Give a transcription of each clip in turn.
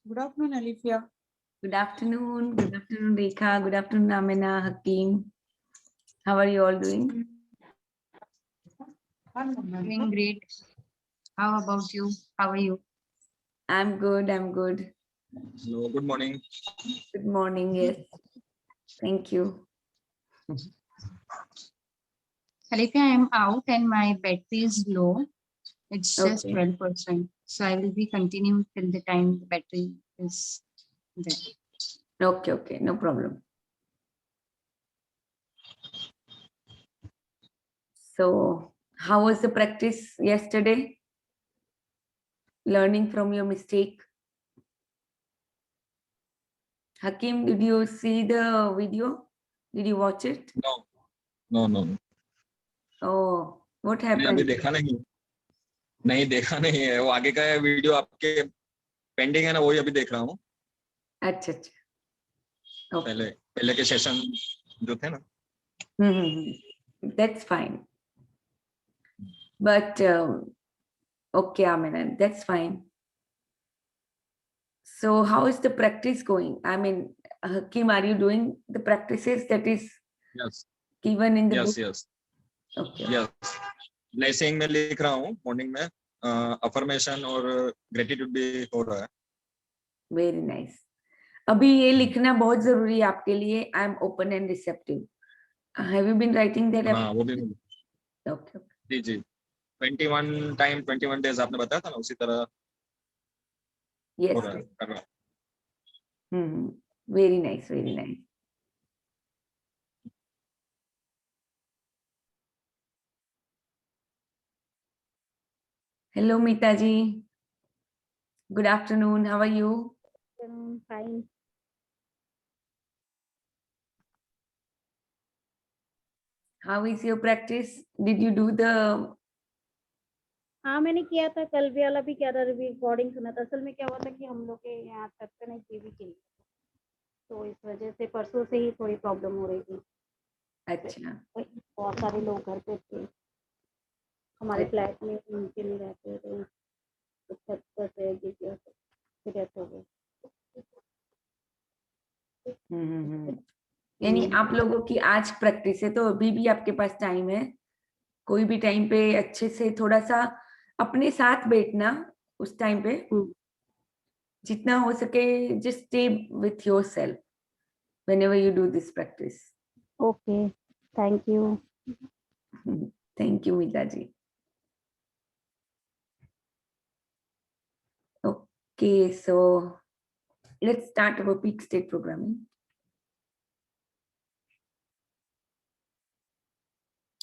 Good afternoon, Alifia. Good afternoon. Good afternoon, Rekha. Good afternoon, Amina, Hakeem. How are you all doing? Doing great. How about you? How are you? I'm good. I'm good. Hello, good morning. Good morning. Yes. Thank you. Alifia, I am out and my battery is low. It's just Okay. 12%. So I will be continuing till the time the battery is there. Okay. Okay. No problem. So, how was the practice yesterday? Learning from your mistake. Hakeem, did you see the video? Did you watch it? No. Oh, what मैंने अभी happened? देखा नहीं देखा नहीं है। वो आगे का वीडियो आपके पेंडिंग है ना, वही अभी देख रहा हूँ। अच्छा अच्छा. Okay. पहले के सेशन जो थे ना। That's fine. But okay, Amina, that's fine. So how is the practice going? I mean, Hakeem, are you doing the practices that is Yes. given in the Yes. book? Yes. Okay. Yes. Blessing में लिख रहा हूँ morning में, affirmation और gratitude भी हो रहा है। Very nice. अभी ये लिखना बहुत जरूरी है आपके लिए. I am open and receptive. Have you been writing that? हाँ, वो भी Okay. जी 21 days आपने बताया था ना, उसी तरह Yes. हो रहा है, कर रहा हूँ। Very nice. Very nice. Hello, Meeta ji. Good afternoon. How are you? Fine. How is your practice? Did you do the? हाँ, मैंने किया था, कल भी वाला भी किया था, रिकॉर्डिंग सुना था। असल में क्या हुआ था कि हम लोग के यहाँ तक का नहीं टीवी के लिए, तो इस वजह से परसों से ही थोड़ी प्रॉब्लम हो रही थी। अच्छा. बहुत सारे लोग घर पे थे, हमारे फ्लैट में उनके नहीं रहते, तो छत पर से डेथ हो गई। यानी आप लोगों की आज प्रैक्टिस है, तो अभी भी आपके पास टाइम है. कोई भी टाइम पे अच्छे से थोड़ा सा अपने साथ बैठना, उस टाइम पे जितना हो सके, just stay with yourself whenever you do this practice. Okay, thank you. Thank you, Meeta ji. Okay, so let's start our peak state programming.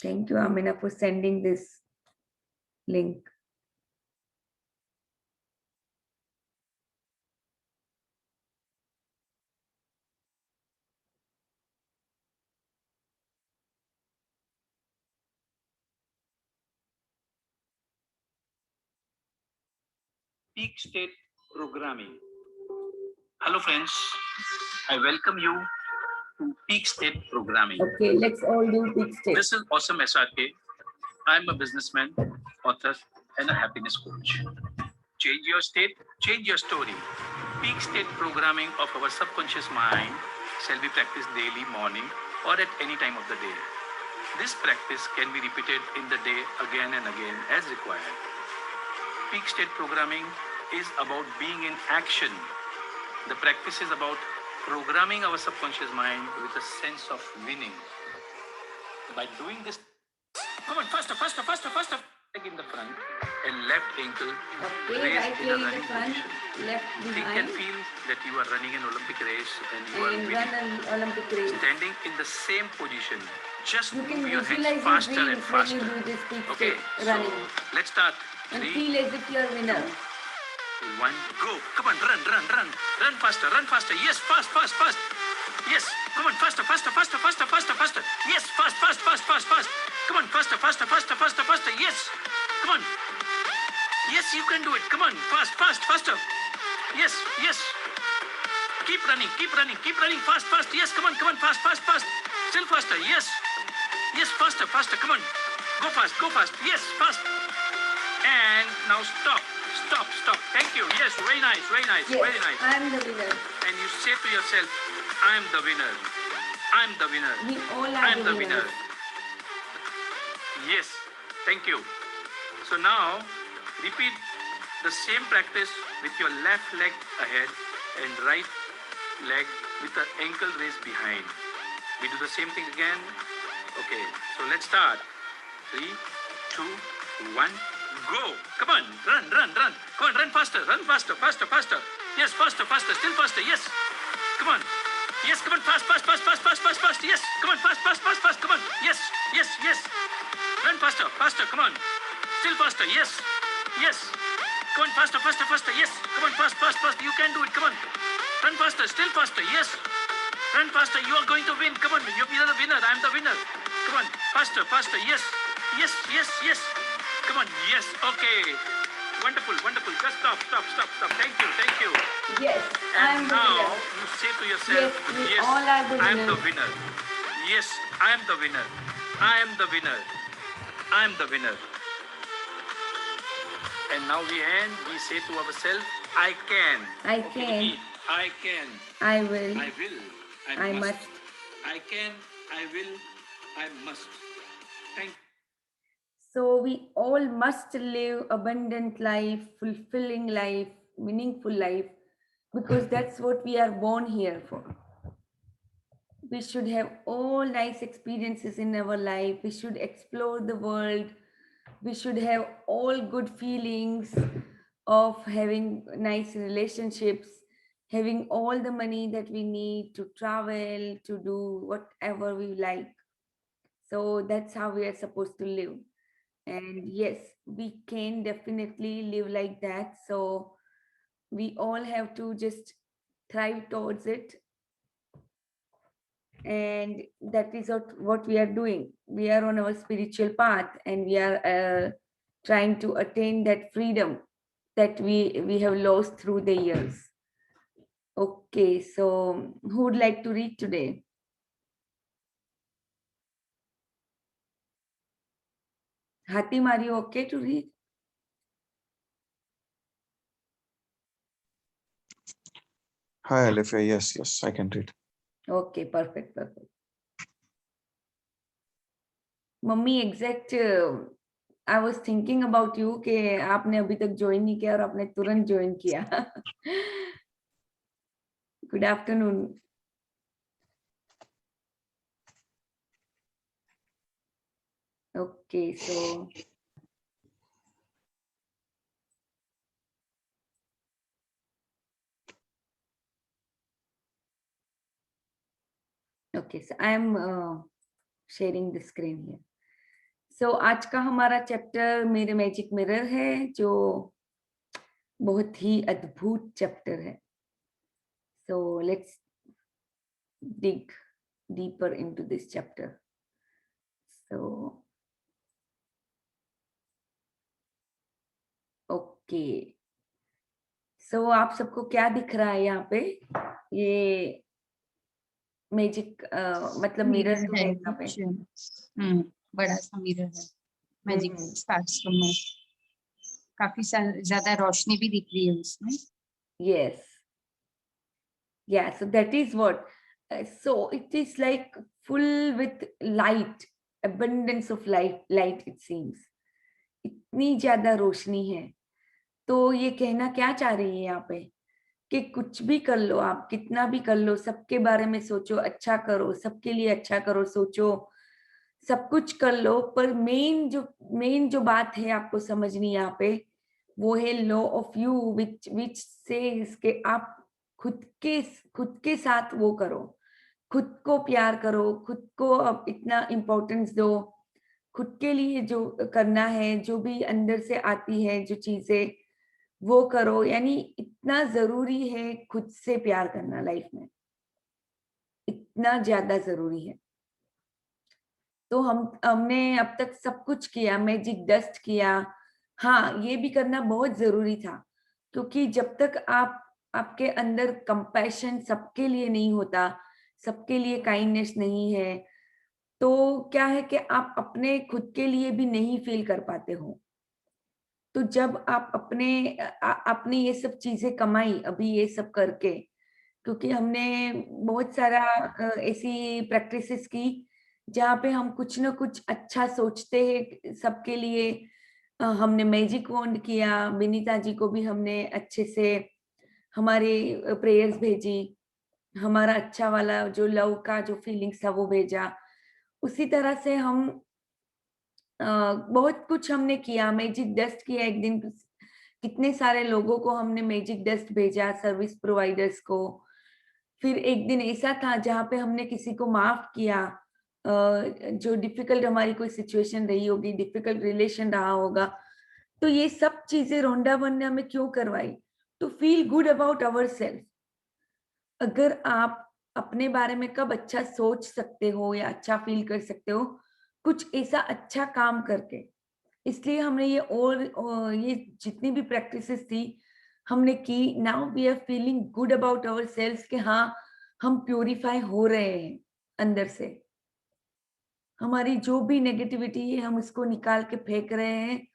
Thank you, Amina, for sending this link. Peak state programming. Hello friends, I welcome you to peak state programming. Okay, let's all do peak state. This is Awesome SRK. I'm a businessman, author, and a happiness coach. Change your state, change your story. Peak state programming of our subconscious mind shall be practiced daily, morning, or at any time of the day. This practice can be repeated in the day again and again as required. Peak state programming is about being in action. The practice is about programming our subconscious mind with a sense of winning. By doing this, come on, faster. Leg in the front and left ankle Okay, raised right in a leg in running the front, position. left Think and behind, feel that you are running an Olympic race and you are and winning. run an Olympic race. Standing in the same position, just You can move your hands visualize your faster and dreams when faster. you do this peak Okay, state so running, let's start. and 3, feel as if you are winner. 1, go. Come on, run. Run faster. Yes, fast. Yes, come on, faster. Yes, fast. Come on, faster. Yes, come on. Yes, you can do it. Come on, faster. Yes. Keep running. Fast. Yes, come on, fast. Still faster. Yes, faster. Come on, go fast. Yes, fast. And now stop. stop, stop. Thank you. Yes, very nice, very nice, Yes, very nice. I am the winner. And you say to yourself, I am the winner. I am the winner. We all I are am the the winner. winners. Yes, thank you. So now repeat the same practice with your left leg ahead and right leg with the ankle raised behind. We do the same thing again. Okay, so let's start. 3, 2, 1, go. Come on, run, run, run. Come on, run faster, faster, faster. Yes, faster, faster, still faster. Yes, come on. Yes, come on, fast. Yes, come on, fast. Come on. Yes. Run faster, come on. Still faster. Yes. Come on, faster. Yes, come on, fast. You can do it. Come on. Run faster, still faster. Yes. Run faster. You are going to win. Come on, you're the winner. I'm the winner. Come on, faster. Yes. Come on. Yes. Okay. Wonderful. Just stop. Thank you. Yes, I am And the now winner. you say to yourself, Yes, we all are the I am the winners. winner. Yes, I am the winner. I am the winner. I am the winner. And now we say to ourselves, I can. I Okay, can. repeat. I can. I will. I will. I must. I can. I will. I must. Thank you. So we all must live abundant life, fulfilling life, meaningful life, because that's what we are born here for. We should have all nice experiences in our life. We should explore the world. We should have all good feelings of having nice relationships, having all the money that we need to travel, to do whatever we like. So that's how we are supposed to live. And yes, we can definitely live like that. So we all have to just thrive towards it. And that is what we are doing. We are on our spiritual path, and we are trying to attain that freedom that we have lost through the years. Okay, so who would like to read today? Hatim, are you okay to read? Hi, Alifia. Yes, I can read. Okay, perfect. Mummy exact I was thinking about you कि आपने अभी तक join नहीं किया और आपने तुरंत join किया. Good afternoon. Okay, so okay, so I am sharing the screen here. So आज का हमारा चैप्टर मेरे मैजिक मिरर है, जो बहुत ही अद्भुत चैप्टर है. So let's dig deeper into this chapter. So okay, so आप सबको क्या दिख रहा है यहाँ पे? ये मैजिक मतलब मिरर जो है यहाँ पे. बड़ा सा मिरर है. मैजिक क्लासरूम में काफी ज्यादा रोशनी भी दिख रही है उसमें. Yes. Yeah, so that is what. So it is like full with light, abundance of light it seems. इतनी ज्यादा रोशनी है. तो ये कहना क्या चाह रही है यहाँ पे कि कुछ भी कर लो आप, कितना भी कर लो, सबके बारे में सोचो, अच्छा करो, सबके लिए अच्छा करो, सोचो, सब कुछ कर लो, पर मेन जो बात है आपको समझनी यहाँ पे, वो है law of you which says कि आप खुद के साथ वो करो, खुद को प्यार करो, खुद को अब इतना इम्पोर्टेंस दो, खुद के लिए जो करना है, जो भी अंदर से आती है जो चीजें, वो करो. यानी इतना जरूरी है खुद से प्यार करना लाइफ में, इतना ज्यादा जरूरी है. तो हमने अब तक सब कुछ किया, मैजिक डस्ट किया. हाँ, ये भी करना बहुत जरूरी था, क्योंकि जब तक आपके अंदर कंपैशन सबके लिए नहीं होता, सबके लिए काइंडनेस नहीं है, तो क्या है कि आप अपने खुद के लिए भी नहीं फील कर पाते हो. तो जब आप आपने ये सब चीजें कमाई अभी ये सब करके, क्योंकि हमने बहुत सारा ऐसी प्रैक्टिसेस की जहाँ पे हम कुछ ना कुछ अच्छा सोचते हैं सबके लिए। हमने मैजिक वॉन्ड किया, विनीता जी को भी हमने अच्छे से हमारे प्रेयर्स भेजी, हमारा अच्छा वाला जो लव का जो फीलिंग्स था वो भेजा। उसी तरह से हम बहुत कुछ हमने किया, मैजिक डस्ट किया एक दिन, कितने सारे लोगों को हमने मैजिक डस्ट भेजा, सर्विस प्रोवाइडर्स को। फिर एक दिन ऐसा था जहाँ पे हमने किसी को माफ किया, जो डिफिकल्ट हमारी कोई सिचुएशन रही होगी, डिफिकल्ट रिलेशन रहा होगा। तो ये सब चीजें रोंडा ने हमें क्यों करवाई? To feel good about our self. अगर आप अपने बारे में कब अच्छा सोच सकते हो या अच्छा फील कर सकते हो, कुछ ऐसा अच्छा काम करके। इसलिए हमने ये और ये जितनी भी प्रैक्टिसेस थी हमने की। Now we are feeling good about our self कि हाँ, हम प्यूरिफाई हो रहे हैं अंदर से। हमारी जो भी नेगेटिविटी है हम उसको निकाल के फेंक रहे हैं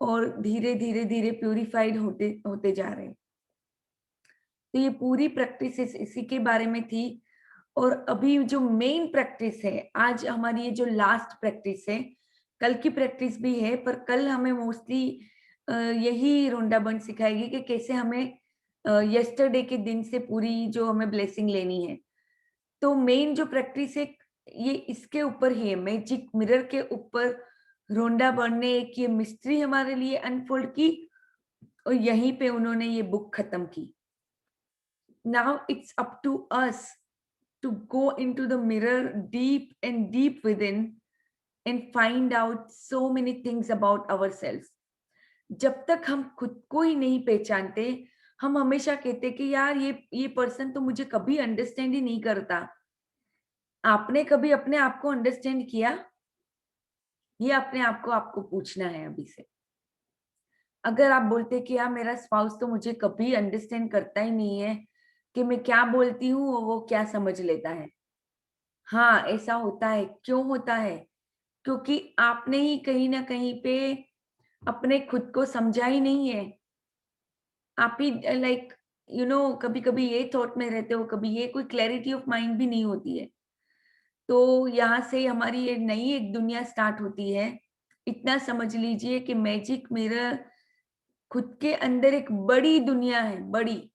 और धीरे धीरे धीरे प्यूरिफाइड होते जा रहे हैं। तो ये पूरी प्रैक्टिस इसी के बारे में थी। और अभी जो मेन प्रैक्टिस है, आज हमारी ये जो लास्ट प्रैक्टिस है, कल की प्रैक्टिस भी है, पर कल हमें मोस्टली यही रोंडा बंद सिखाएगी कि कैसे हमें यस्टरडे के दिन से पूरी जो हमें ब्लेसिंग लेनी है। तो मेन जो प्रैक्टिस है ये इसके ऊपर ही है, मैजिक मिरर के ऊपर रोंडा बंद ने एक ये मिस्ट्री हमारे लिए अनफोल्ड की और यहीं पे उन्होंने ये बुक खत्म की। Now it's up to us to go into the mirror deep and deep within and find out so many things about ourselves. जब तक हम खुद को ही नहीं पहचानते, हम हमेशा कहते कि यार ये पर्सन तो मुझे कभी अंडरस्टैंड ही नहीं करता। आपने कभी अपने आप को अंडरस्टैंड किया? ये अपने आप को आपको पूछना है अभी से। अगर आप बोलते कि यार मेरा स्पाउस तो मुझे कभी अंडरस्टैंड करता ही नहीं है कि मैं क्या बोलती हूँ और वो क्या समझ लेता है। हाँ, ऐसा होता है। क्यों होता है? क्योंकि आपने ही कहीं ना कहीं पे अपने खुद को समझा ही नहीं है। आप ही लाइक कभी कभी ये थॉट में रहते हो, कभी ये, कोई क्लैरिटी ऑफ माइंड भी नहीं होती है। तो यहाँ से हमारी ये नई एक दुनिया स्टार्ट होती है। इतना समझ लीजिए कि मैजिक मिरर खुद के अंदर एक बड़ी दुनिया है, बड़ी।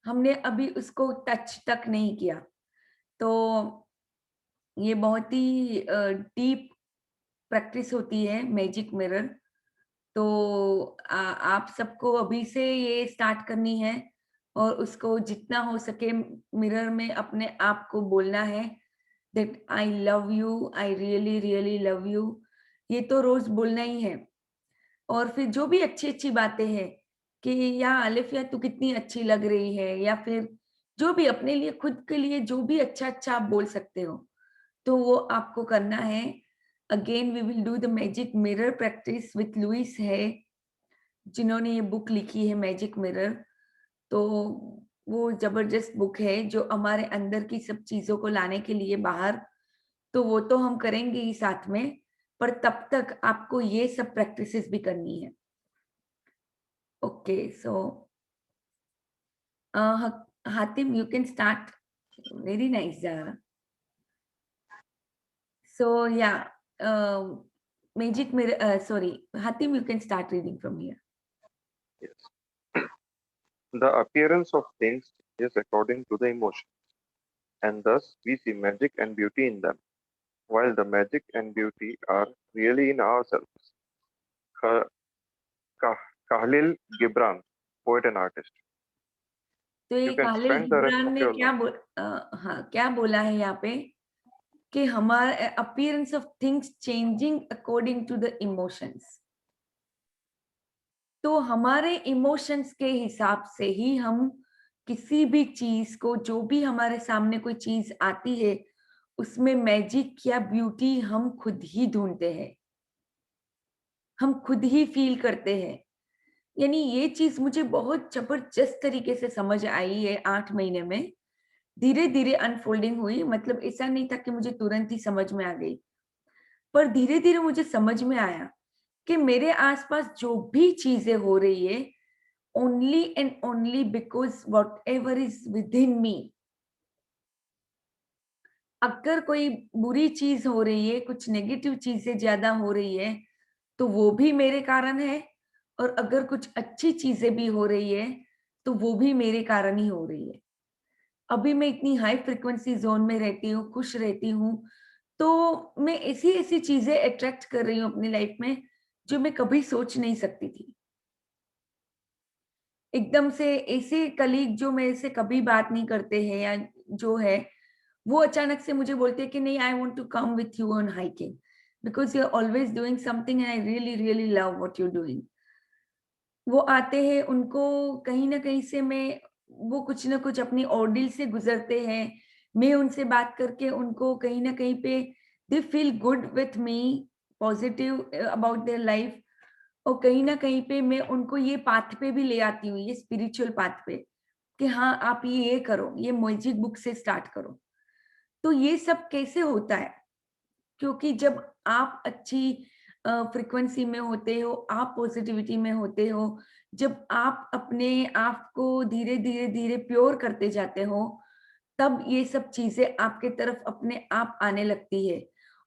हमने अभी उसको टच तक नहीं किया। तो ये बहुत ही डीप प्रैक्टिस होती है मैजिक मिरर। तो आप सबको अभी से ये स्टार्ट करनी है और उसको जितना हो सके मिरर में अपने आप को बोलना है that I love you, I really really love you. ये तो रोज बोलना ही है। और फिर जो भी अच्छी अच्छी बातें हैं कि या अलिफिया तू कितनी अच्छी लग रही है, या फिर जो भी अपने लिए, खुद के लिए जो भी अच्छा अच्छा आप बोल सकते हो, तो वो आपको करना है। Again we will do the magic mirror practice with Louise है, जिन्होंने ये बुक लिखी है मैजिक मिरर। तो वो जबरदस्त बुक है जो हमारे अंदर की सब चीजों को लाने के लिए बाहर। तो वो तो हम करेंगे ही साथ में, पर तब तक आपको ये सब प्रैक्टिसेस भी करनी है। Okay, so Hatim you can start. Very nice Zara. So yeah, magic mirror, sorry, Hatim, you can start reading from here. Yes. The appearance of things is according to the emotions, and thus we see magic and beauty in them, while the magic and beauty are really in ourselves. Khalil Gibran, poet and artist. तो ये You can खालिल spend the rest गिब्रान of ने your क्या life. क्या बोला है यहाँ पे कि हमारा appearance of things changing according to the emotions. तो हमारे इमोशंस के हिसाब से ही हम किसी भी चीज को, जो भी हमारे सामने कोई चीज आती है, उसमें मैजिक या ब्यूटी हम खुद ही ढूंढते हैं, हम खुद ही फील करते हैं। यानी ये चीज मुझे बहुत जबरदस्त तरीके से समझ आई है 8 महीने में। धीरे धीरे अनफोल्डिंग हुई, मतलब ऐसा नहीं था कि मुझे तुरंत ही समझ में आ गई, पर धीरे धीरे मुझे समझ में आया कि मेरे आसपास जो भी चीजें हो रही है, only and only because whatever is within me. अगर कोई बुरी चीज हो रही है, कुछ नेगेटिव चीजें ज्यादा हो रही है, तो वो भी मेरे कारण है, और अगर कुछ अच्छी चीजें भी हो रही है, तो वो भी मेरे कारण ही हो रही है। अभी मैं इतनी हाई फ्रिक्वेंसी जोन में रहती हूँ, खुश रहती हूँ, तो मैं ऐसी ऐसी चीजें अट्रैक्ट कर रही हूँ अपनी लाइफ में जो मैं कभी सोच नहीं सकती थी। एकदम से ऐसे कलीग जो मेरे से कभी बात नहीं करते हैं, या जो है वो अचानक से मुझे बोलते हैं कि नहीं, I want to come with you on hiking because you are always doing something and I really really love what you doing. वो आते हैं, उनको कहीं ना कहीं से मैं, वो कुछ ना कुछ अपनी ऑर्डिल से गुजरते हैं, मैं उनसे बात करके उनको कहीं ना कहीं पे they feel good with me, positive about their life, और कहीं ना कहीं पे मैं उनको ये पाथ पे भी ले आती हूँ, ये स्पिरिचुअल पाथ पे, कि हाँ आप ये करो, ये मैजिक बुक से स्टार्ट करो। तो ये सब कैसे होता है? क्योंकि जब आप अच्छी फ्रीक्वेंसी में होते हो, आप पॉजिटिविटी में होते हो, जब आप अपने आप को धीरे धीरे धीरे प्योर करते जाते हो, तब ये सब चीजें आपके तरफ अपने आप आने लगती है।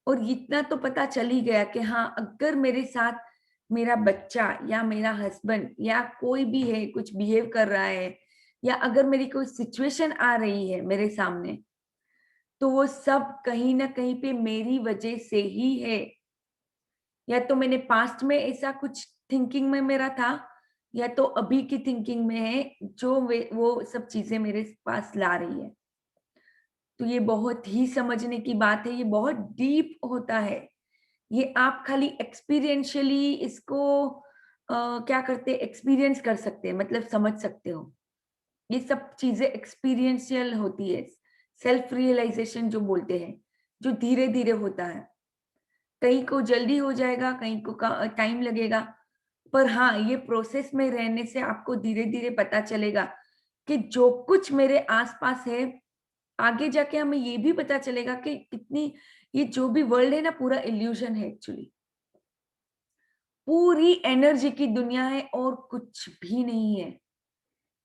और इतना तो पता चल ही गया कि हाँ, अगर मेरे साथ मेरा बच्चा या मेरा हस्बैंड या कोई भी है कुछ बिहेव कर रहा है, या अगर मेरी कोई सिचुएशन आ रही है मेरे सामने, तो वो सब कहीं ना कहीं पे मेरी वजह से ही है। या तो मैंने पास्ट में ऐसा कुछ थिंकिंग में मेरा था, या तो अभी की थिंकिंग में है जो वो सब चीजें मेरे पास ला रही है। तो ये बहुत ही समझने की बात है, ये बहुत डीप होता है। ये आप खाली एक्सपीरियंशियली इसको क्या करते, एक्सपीरियंस कर सकते हैं, मतलब समझ सकते हो। ये सब चीजें एक्सपीरियंशियल होती है, सेल्फ रियलाइजेशन जो बोलते हैं, जो धीरे धीरे होता है। कहीं को जल्दी हो जाएगा, कहीं को टाइम लगेगा, पर हाँ, ये प्रोसेस में रहने से आपको धीरे धीरे पता चलेगा कि जो कुछ मेरे आसपास है, आगे जाके हमें ये भी पता चलेगा कि कितनी, ये जो भी वर्ल्ड है ना, पूरा इल्यूजन है एक्चुअली, पूरी एनर्जी की दुनिया है और कुछ भी नहीं है।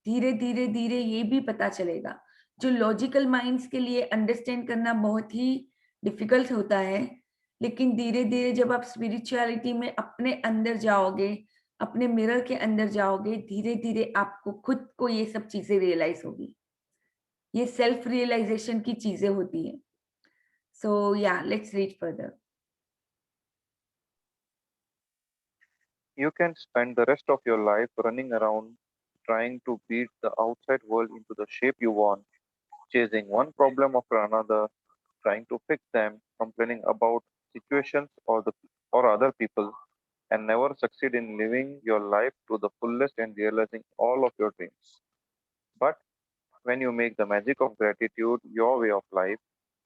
धीरे धीरे धीरे ये भी पता चलेगा, जो लॉजिकल माइंड्स के लिए अंडरस्टैंड करना बहुत ही डिफिकल्ट होता है, लेकिन धीरे धीरे जब आप स्पिरिचुअलिटी में अपने अंदर जाओगे, अपने मिरर के अंदर जाओगे, धीरे धीरे आपको खुद को ये सब चीजें रियलाइज होगी। ये सेल्फ रियलाइजेशन की चीजें होती है। सो या let's read further. You can spend the rest of your life running around trying to beat the outside world into the shape you want, chasing one problem after another, trying to fix them, complaining about situations or other people, and never succeed in living your life to the fullest and realizing all of your dreams. But when you make the magic of gratitude your way of life,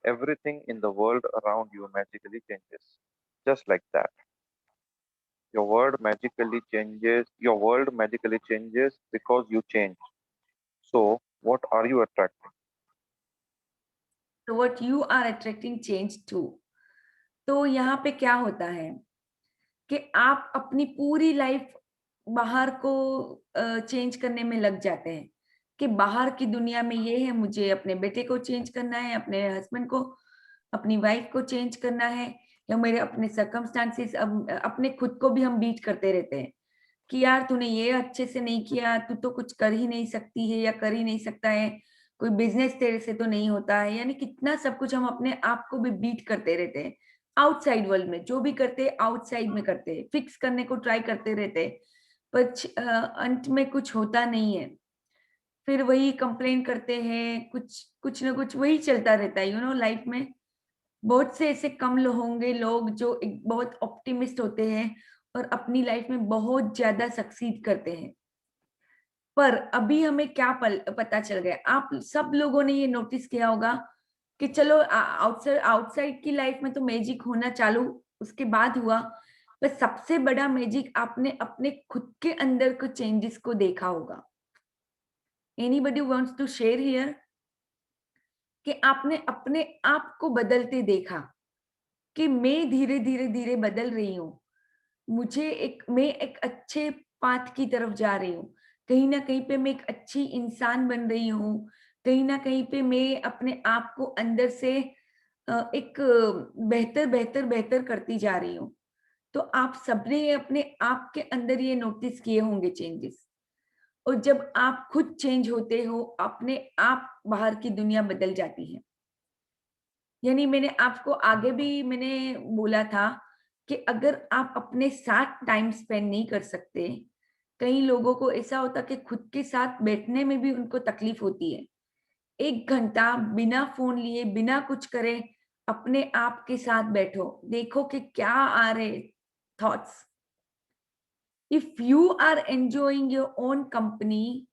everything in the world around you magically changes. Just like that. Your world magically changes because you change. So, what are you attracting? So what you are attracting change to। तो यहाँ पे क्या होता है कि आप अपनी पूरी लाइफ बाहर को चेंज करने में लग जाते हैं, कि बाहर की दुनिया में ये है, मुझे अपने बेटे को चेंज करना है, अपने हस्बैंड को, अपनी वाइफ को चेंज करना है, या मेरे अपने सर्कमस्टांसेस, अपने खुद को भी हम बीट करते रहते हैं कि यार तूने ये अच्छे से नहीं किया, तू तो कुछ कर ही नहीं सकती है या कर ही नहीं सकता है, कोई बिजनेस तेरे से तो नहीं होता है, यानी कितना सब कुछ हम अपने आप को भी बीट करते रहते हैं। आउटसाइड वर्ल्ड में जो भी करते हैं, आउटसाइड में करते हैं, फिक्स करने को ट्राई करते रहते हैं, पर अंत में कुछ होता नहीं है। फिर वही कंप्लेन करते हैं, कुछ कुछ ना कुछ वही चलता रहता है, लाइफ में। बहुत से ऐसे कम लोग होंगे, लोग जो एक बहुत ऑप्टिमिस्ट होते हैं और अपनी लाइफ में बहुत ज्यादा सक्सीड करते हैं। पर अभी हमें क्या पता चल गया, आप सब लोगों ने ये नोटिस किया होगा कि चलो आउटसाइड की लाइफ में तो मैजिक होना चालू उसके बाद हुआ, पर सबसे बड़ा मैजिक आपने अपने खुद के अंदर को चेंजेस को देखा होगा। Anybody wants to share here कि आपने अपने आप को बदलते देखा कि मैं धीरे धीरे धीरे बदल रही हूँ, मैं एक अच्छे पाथ की तरफ जा रही हूँ, कहीं ना कहीं पे मैं एक अच्छी इंसान बन रही हूँ, कहीं ना कहीं पे मैं अपने आप को अंदर से एक बेहतर बेहतर बेहतर करती जा रही हूँ। तो आप सबने अपने आप के अंदर ये नोटिस किए होंगे चेंजेस, और जब आप खुद चेंज होते हो, अपने आप बाहर की दुनिया बदल जाती है। यानी मैंने आपको आगे भी मैंने बोला था कि अगर आप अपने साथ टाइम स्पेंड नहीं कर सकते, कई लोगों को ऐसा होता कि खुद के साथ बैठने में भी उनको तकलीफ होती है। 1 घंटा बिना फ़ोन लिए, बिना कुछ करे, अपने आप के साथ बैठो, देखो कि क्या आ रहे thoughts. If you are enjoying your own company,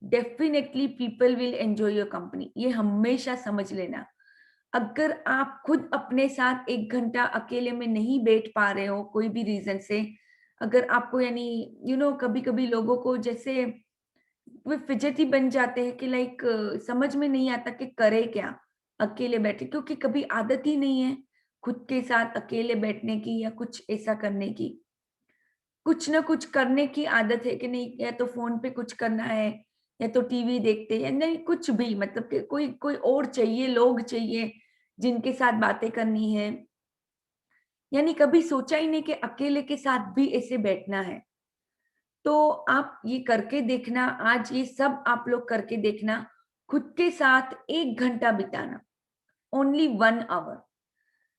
definitely people will enjoy your company. ये हमेशा समझ लेना। अगर आप खुद अपने साथ 1 घंटा अकेले में नहीं बैठ पा रहे हो कोई भी रीज़न से, अगर आपको यानी कभी-कभी लोगों को जैसे वो फिजेटी बन जाते हैं कि लाइक समझ में नहीं आता कि करे क्या अकेले बैठे, क्योंकि कभी आदत ही नहीं है खुद के साथ अकेले बैठने की या कुछ ऐसा करने की। कुछ ना कुछ करने की आदत है कि नहीं, या तो फ़ोन पे कुछ करना है, या तो टीवी देखते हैं, नहीं कुछ भी, मतलब कि कोई कोई और चाहिए, लोग चाहिए जिनके साथ बातें करनी है। यानी कभी सोचा ही नहीं कि अकेले के साथ भी ऐसे बैठना है। तो आप ये करके देखना, आज ये सब आप लोग करके देखना, खुद के साथ 1 घंटा बिताना, only 1 hour,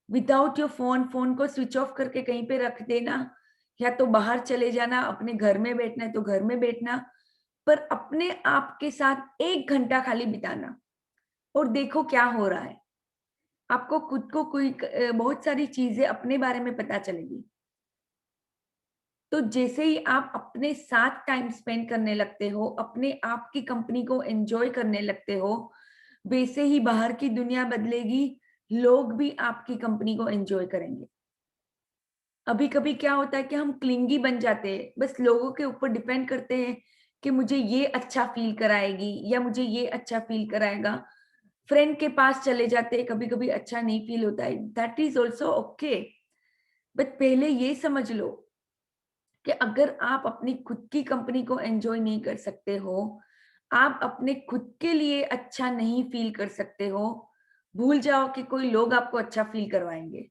without your phone. Phone को स्विच ऑफ करके कहीं पे रख देना, या तो बाहर चले जाना, अपने घर में बैठना है तो घर में बैठना, पर अपने आप के साथ 1 घंटा खाली बिताना, और देखो क्या हो रहा है। आपको खुद को बहुत सारी चीज़ें अपने बारे में पता चलेगी। तो जैसे ही आप अपने साथ टाइम स्पेंड करने लगते हो, अपने आप की कंपनी को एन्जॉय करने लगते हो, वैसे ही बाहर की दुनिया बदलेगी, लोग भी आपकी कंपनी को एन्जॉय करेंगे। अभी-कभी क्या होता है कि हम क्लिंगी बन जाते हैं, बस लोगों के ऊपर डिपेंड करते हैं कि मुझे ये अच्छा फ़ील कराएगी या मुझे ये अच्छा फ़ील कराएगा। फ्रेंड के पास चले जाते हैं, कभी-कभी अच्छा नहीं फ़ील होता है, that is also okay. But पहले ये समझ लो कि अगर आप अपनी खुद की कंपनी को एन्जॉय नहीं कर सकते हो, आप अपने खुद के लिए अच्छा नहीं फ़ील कर सकते हो, भूल जाओ कि कोई लोग आपको अच्छा फ़ील करवाएँगे।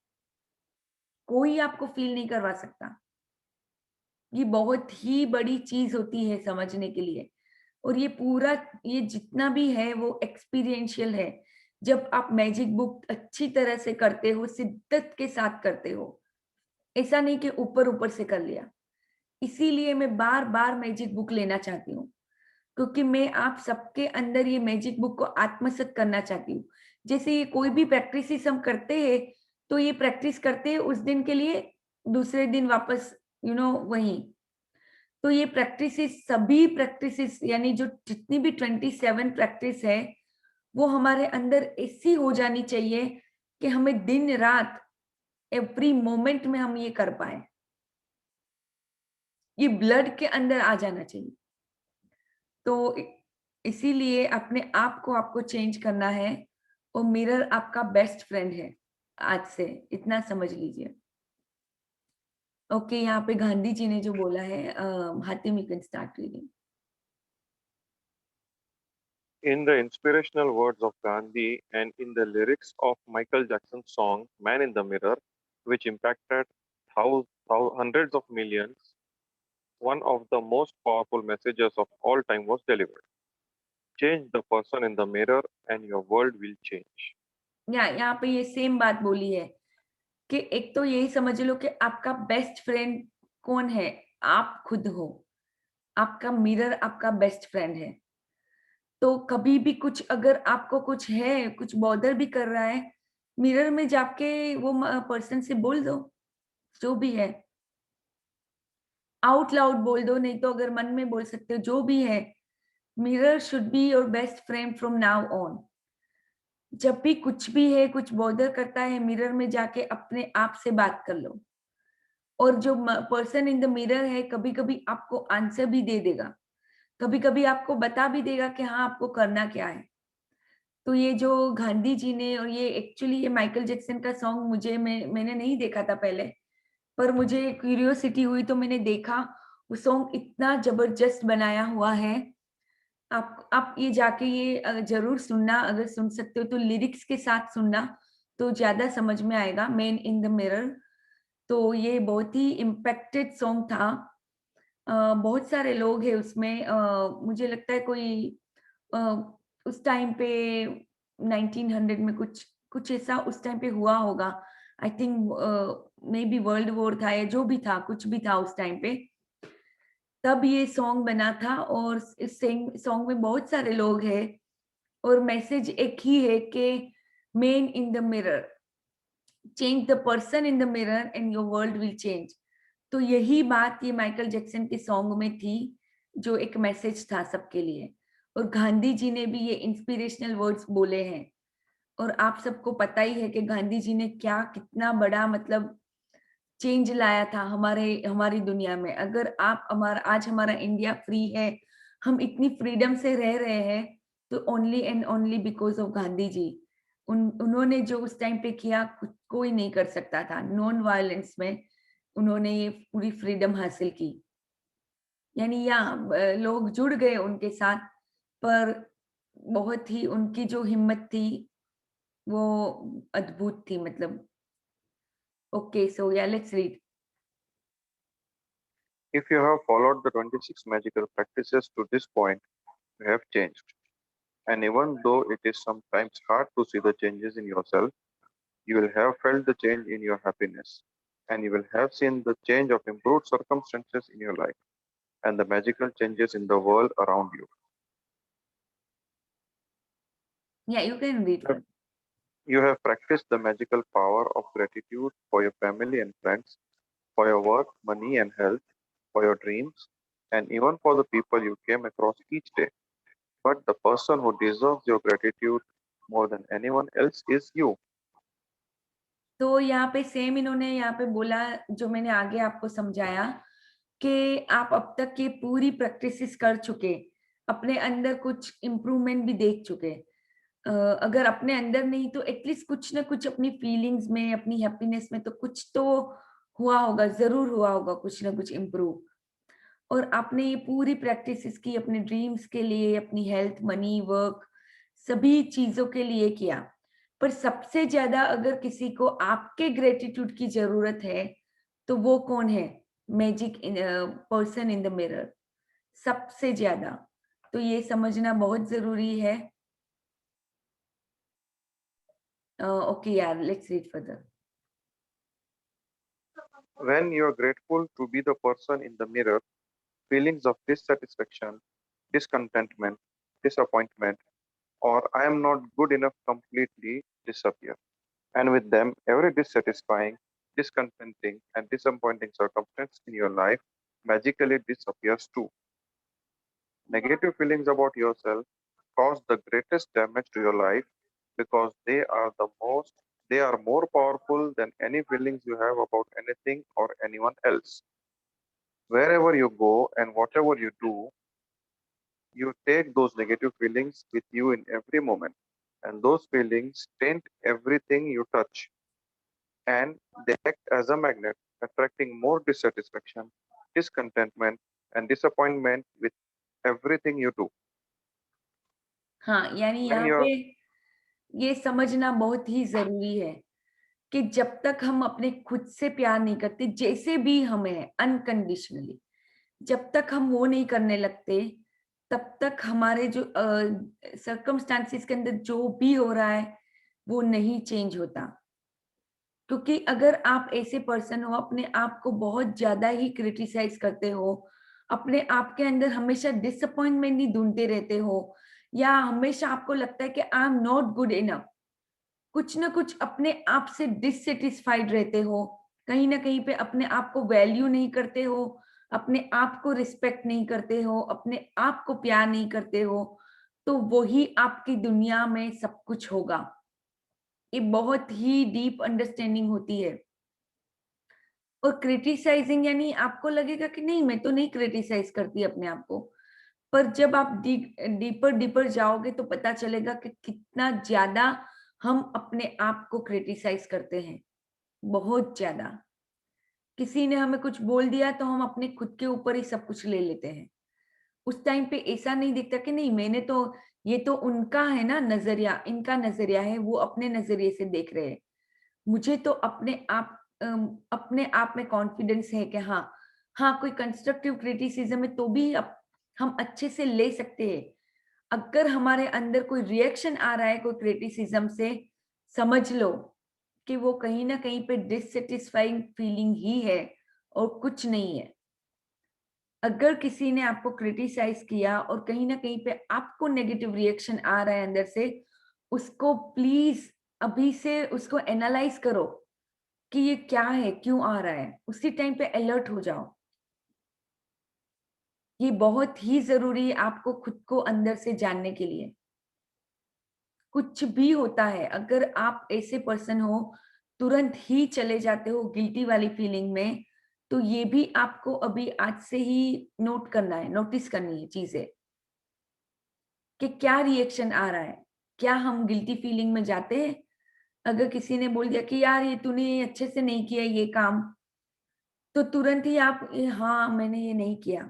कोई आपको फ़ील नहीं करवा सकता। ये बहुत ही बड़ी चीज़ होती है समझने के लिए, और ये जितना भी है वो एक्सपीरियंशियल है। जब आप मैजिक बुक अच्छी तरह से करते हो, शिद्दत के साथ करते हो, ऐसा नहीं कि ऊपर-ऊपर से कर लिया। इसीलिए मैं बार-बार मैजिक बुक लेना चाहती हूँ, क्योंकि मैं आप सबके अंदर ये मैजिक बुक को आत्मसात करना चाहती हूँ। जैसे ये कोई भी प्रैक्टिसेस हम करते हैं, तो ये प्रैक्टिस करते हैं उस दिन के लिए, दूसरे दिन वापस वहीं। तो ये प्रैक्टिसेस, सभी प्रैक्टिसेस यानी जो जितनी भी 27 प्रैक्टिस है, वो हमारे अंदर ऐसी हो जानी चाहिए कि हमें दिन-रात एवरी मोमेंट में हम ये कर पाएँ। ये ब्लड के अंदर आ जाना चाहिए। तो इसीलिए अपने आप को आपको चेंज करना है, और मिरर आपका बेस्ट फ्रेंड है आज से, इतना समझ लीजिए। ओके, यहाँ पे गांधी जी ने जो बोला है, Hatim you can start reading. In the inspirational words of Gandhi and in the lyrics of Michael Jackson's song Man in the Mirror, which impacted hundreds of millions, one of the most powerful messages of all time was delivered. Change the person in the mirror and your world will change. यहाँ पे ये same बात बोली है कि एक तो यही समझ लो कि आपका बेस्ट फ्रेंड कौन है? आप खुद हो। आपका मिरर आपका बेस्ट फ्रेंड है। तो कभी भी कुछ अगर आपको कुछ है, कुछ बॉदर भी कर रहा है, मिरर में जाके वो पर्सन से बोल दो, जो भी है। आउट लाउड बोल दो, नहीं तो अगर मन में बोल सकते हो, जो भी है। Mirror should be your best friend from now on. जब भी कुछ भी है, कुछ बॉदर करता है, मिरर में जाके अपने आप से बात कर लो। और जो पर्सन इन द मिरर है, कभी-कभी आपको आंसर भी दे देगा। कभी-कभी आपको बता भी देगा कि हाँ, आपको करना क्या है। तो ये जो गांधी जी ने, और ये एक्चुअली ये माइकल जैक्सन का सॉन्ग मैंने नहीं देखा था पहले, पर मुझे क्यूरियोसिटी हुई तो मैंने देखा वो सॉन्ग इतना जबरदस्त बनाया हुआ है। आप ये जाके ये जरूर सुनना, अगर सुन सकते हो तो लिरिक्स के साथ सुनना तो ज्यादा समझ में आएगा। मैन इन द मिरर, तो ये बहुत ही इम्पैक्टेड सॉन्ग था। बहुत सारे लोग हैं उसमें, मुझे लगता है कोई अ, उस टाइम पे 1900 में कुछ कुछ ऐसा उस टाइम पे हुआ होगा। I think may be world war था या जो भी था, कुछ भी था उस टाइम पे, तब ये सॉन्ग बना था। और इस सॉन्ग में बहुत सारे लोग हैं और मैसेज एक ही है कि man in the mirror, change the person in the mirror and your world will change. तो यही बात ये माइकल जैक्सन के सॉन्ग में थी, जो एक मैसेज था सबके लिए। और गांधी जी ने भी ये इंस्पिरेशनल वर्ड्स बोले हैं। और आप सबको पता ही है कि गांधी जी ने क्या कितना बड़ा मतलब चेंज लाया था हमारी दुनिया में। अगर आप आज हमारा इंडिया फ्री है, हम इतनी फ्रीडम से रह रहे हैं, तो only and only because of Gandhi ji. उन्होंने जो उस टाइम पे किया कोई नहीं कर सकता था। नॉन वायलेंस में उन्होंने ये पूरी फ्रीडम हासिल की। यानी लोग जुड़ गए उनके साथ, पर बहुत ही उनकी जो हिम्मत थी वो अद्भुत थी मतलब। ओके, सो या let's read. If you have followed the 26 magical practices to this point, you have changed. And even though it is sometimes hard to see the changes in yourself, you will have felt the change in your happiness. And you will have seen the change of improved circumstances in your life and the magical changes in the world around you. Yeah, you can read. You have practiced the magical power of gratitude for your family and friends, for your work, money, and health, for your dreams, and even for the people you came across each day. But the person who deserves your gratitude more than anyone else is you. तो यहाँ पे same इन्होंने यहाँ पे बोला, जो मैंने आगे आपको समझाया, कि आप अब तक ये पूरी प्रैक्टिसेस कर चुके, अपने अंदर कुछ इम्प्रूवमेंट भी देख चुके। अगर अपने अंदर नहीं तो एटलीस्ट कुछ ना कुछ अपनी फीलिंग्स में, अपनी हैप्पीनेस में तो कुछ तो हुआ होगा, जरूर हुआ होगा कुछ ना कुछ इम्प्रूव। और आपने ये पूरी प्रैक्टिसेस की अपने ड्रीम्स के लिए, अपनी हेल्थ, मनी, वर्क, सभी चीजों के लिए किया। पर सबसे ज्यादा अगर किसी को आपके ग्रेटिट्यूड की जरूरत है तो वो कौन है? Magic person in the mirror, सबसे ज्यादा। तो ये समझना बहुत जरूरी है। ओके यार, let's read further. When you are grateful to be the person in the mirror, feelings of dissatisfaction, discontentment, disappointment, or I am not good enough completely disappear. And with them, every dissatisfying, discontenting, and disappointing circumstance in your life magically disappears too. Negative feelings about yourself cause the greatest damage to your life because they are more powerful than any feelings you have about anything or anyone else. Wherever you go and whatever you do, you take those negative feelings with you in every moment, and those feelings taint everything you touch, and they act as a magnet, attracting more dissatisfaction, discontentment, and disappointment with everything you do. हाँ, यानी When यहाँ you're पे ये समझना बहुत ही जरूरी है कि जब तक हम अपने खुद से प्यार नहीं करते, जैसे भी हमें अनकंडीशनली, जब तक हम वो नहीं करने लगते, तब तक हमारे जो सर्कमस्टांसिस के अंदर जो भी हो रहा है वो नहीं चेंज होता। क्योंकि अगर आप ऐसे पर्सन हो, अपने आप को बहुत ज्यादा ही क्रिटिसाइज करते हो, अपने आप के अंदर हमेशा डिसअपॉइंटमेंट ही ढूंढते रहते हो, या हमेशा आपको लगता है कि I am not good enough, कुछ ना कुछ अपने आप से डिससेटिस्फाइड रहते हो, कहीं ना कहीं पे अपने आप को वैल्यू नहीं करते हो, अपने आप को रिस्पेक्ट नहीं करते हो, अपने आप को प्यार नहीं करते हो, तो वही आपकी दुनिया में सब कुछ होगा। ये बहुत ही डीप अंडरस्टैंडिंग होती है। और क्रिटिसाइजिंग यानी आपको लगेगा कि नहीं, मैं तो नहीं क्रिटिसाइज करती अपने आप को, पर जब आप डीपर जाओगे तो पता चलेगा कि कितना ज्यादा हम अपने आप को क्रिटिसाइज करते हैं, बहुत ज्यादा। किसी ने हमें कुछ बोल दिया तो हम अपने खुद के ऊपर ही सब कुछ ले लेते हैं। उस टाइम पे ऐसा नहीं दिखता कि नहीं मैंने तो, ये तो उनका है ना नजरिया, इनका नजरिया है, वो अपने नजरिए से देख रहे हैं। मुझे तो अपने आप में कॉन्फिडेंस है कि हाँ कोई कंस्ट्रक्टिव क्रिटिसिज्म है तो भी हम अच्छे से ले सकते हैं। अगर हमारे अंदर कोई रिएक्शन आ रहा है कोई क्रिटिसिज्म से, समझ लो कि वो कहीं ना कहीं पे डिससेटिस्फाइंग फीलिंग ही है और कुछ नहीं है। अगर किसी ने आपको क्रिटिसाइज किया और कहीं ना कहीं पे आपको नेगेटिव रिएक्शन आ रहा है अंदर से, उसको प्लीज अभी से उसको एनालाइज करो कि ये क्या है, क्यों आ रहा है, उसी टाइम पे अलर्ट हो जाओ। ये बहुत ही जरूरी है आपको खुद को अंदर से जानने के लिए। कुछ भी होता है, अगर आप ऐसे पर्सन हो तुरंत ही चले जाते हो गिल्टी वाली फीलिंग में, तो ये भी आपको अभी आज से ही नोट करना है, नोटिस करनी है चीजें कि क्या रिएक्शन आ रहा है। क्या हम गिल्टी फीलिंग में जाते हैं? अगर किसी ने बोल दिया कि यार ये तूने अच्छे से नहीं किया ये काम, तो तुरंत ही आप हाँ मैंने ये नहीं किया,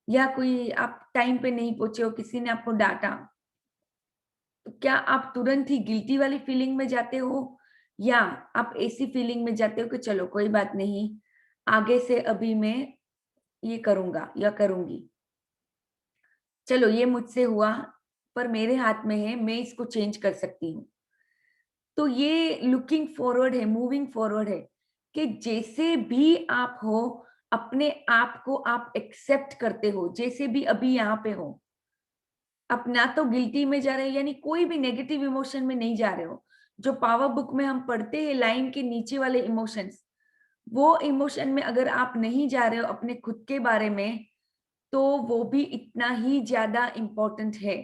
या कोई आप टाइम पे नहीं पहुंचे हो, किसी ने आपको डांटा, तो क्या आप तुरंत ही गिल्टी वाली फीलिंग में जाते हो, या आप ऐसी फीलिंग में जाते हो कि चलो कोई बात नहीं, आगे से अभी मैं ये करूंगा या करूंगी, चलो ये मुझसे हुआ पर मेरे हाथ में है, मैं इसको चेंज कर सकती हूँ। तो ये लुकिंग फॉरवर्ड है, मूविंग फॉरवर्ड है कि जैसे भी आप हो अपने आप को आप एक्सेप्ट करते हो, जैसे भी अभी यहाँ पे हो। आप ना तो गिल्टी में जा रहे हो, यानी कोई भी नेगेटिव इमोशन में नहीं जा रहे हो। जो पावर बुक में हम पढ़ते हैं लाइन के नीचे वाले इमोशंस, वो इमोशन में अगर आप नहीं जा रहे हो अपने खुद के बारे में, तो वो भी इतना ही ज्यादा इम्पोर्टेंट है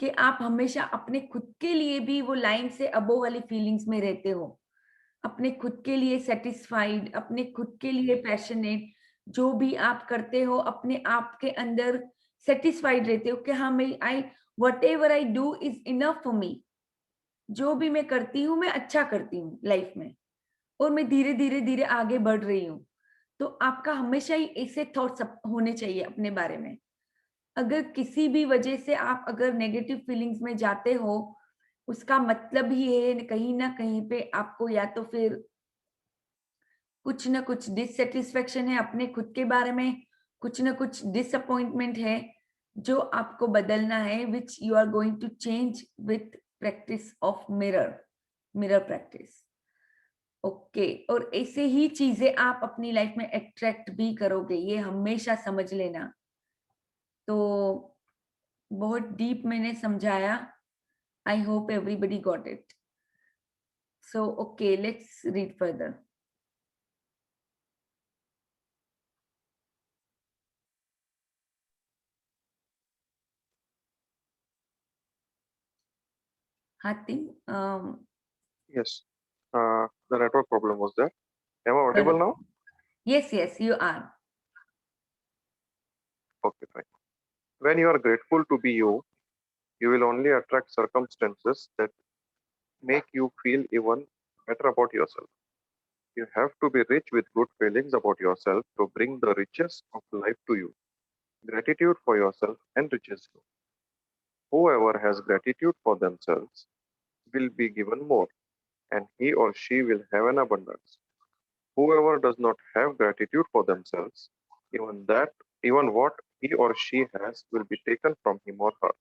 कि आप हमेशा अपने खुद के लिए भी वो लाइन से अबो वाली फीलिंग्स में रहते हो, अपने खुद के लिए सेटिस्फाइड, अपने खुद के लिए पैशनेट, जो भी आप करते हो अपने आप के अंदर सेटिस्फाइड रहते हो कि हाँ मैं what ever I do is enough for me. जो भी मैं करती हूँ मैं अच्छा करती हूँ लाइफ में, और मैं धीरे धीरे धीरे आगे बढ़ रही हूँ। तो आपका हमेशा ही ऐसे थॉट्स होने चाहिए अपने बारे में। अगर किसी भी वजह से आप अगर नेगेटिव फीलिंग्स में जाते हो, उसका मतलब ही है कहीं ना कहीं पे आपको या तो फिर कुछ ना कुछ डिससेटिस्फेक्शन है अपने खुद के बारे में, कुछ ना कुछ डिसअपॉइंटमेंट है जो आपको बदलना है, which you are going to change with practice of mirror practice. Okay, और ऐसे ही चीजें आप अपनी लाइफ में अट्रैक्ट भी करोगे, ये हमेशा समझ लेना। तो बहुत डीप मैंने समझाया, I hope everybody got it. So okay, let's read further. Hatim, Yes. The network problem was there. Am I audible now? yes, you are. Okay, fine. When you are grateful to be you, you will only attract circumstances that make you feel even better about yourself. You have to be rich with good feelings about yourself to bring the riches of life to you. Gratitude for yourself enriches you. Whoever has gratitude for themselves will be given more, and he or she will have an abundance. Whoever does not have gratitude for themselves, even what he or she has will be taken from him or her.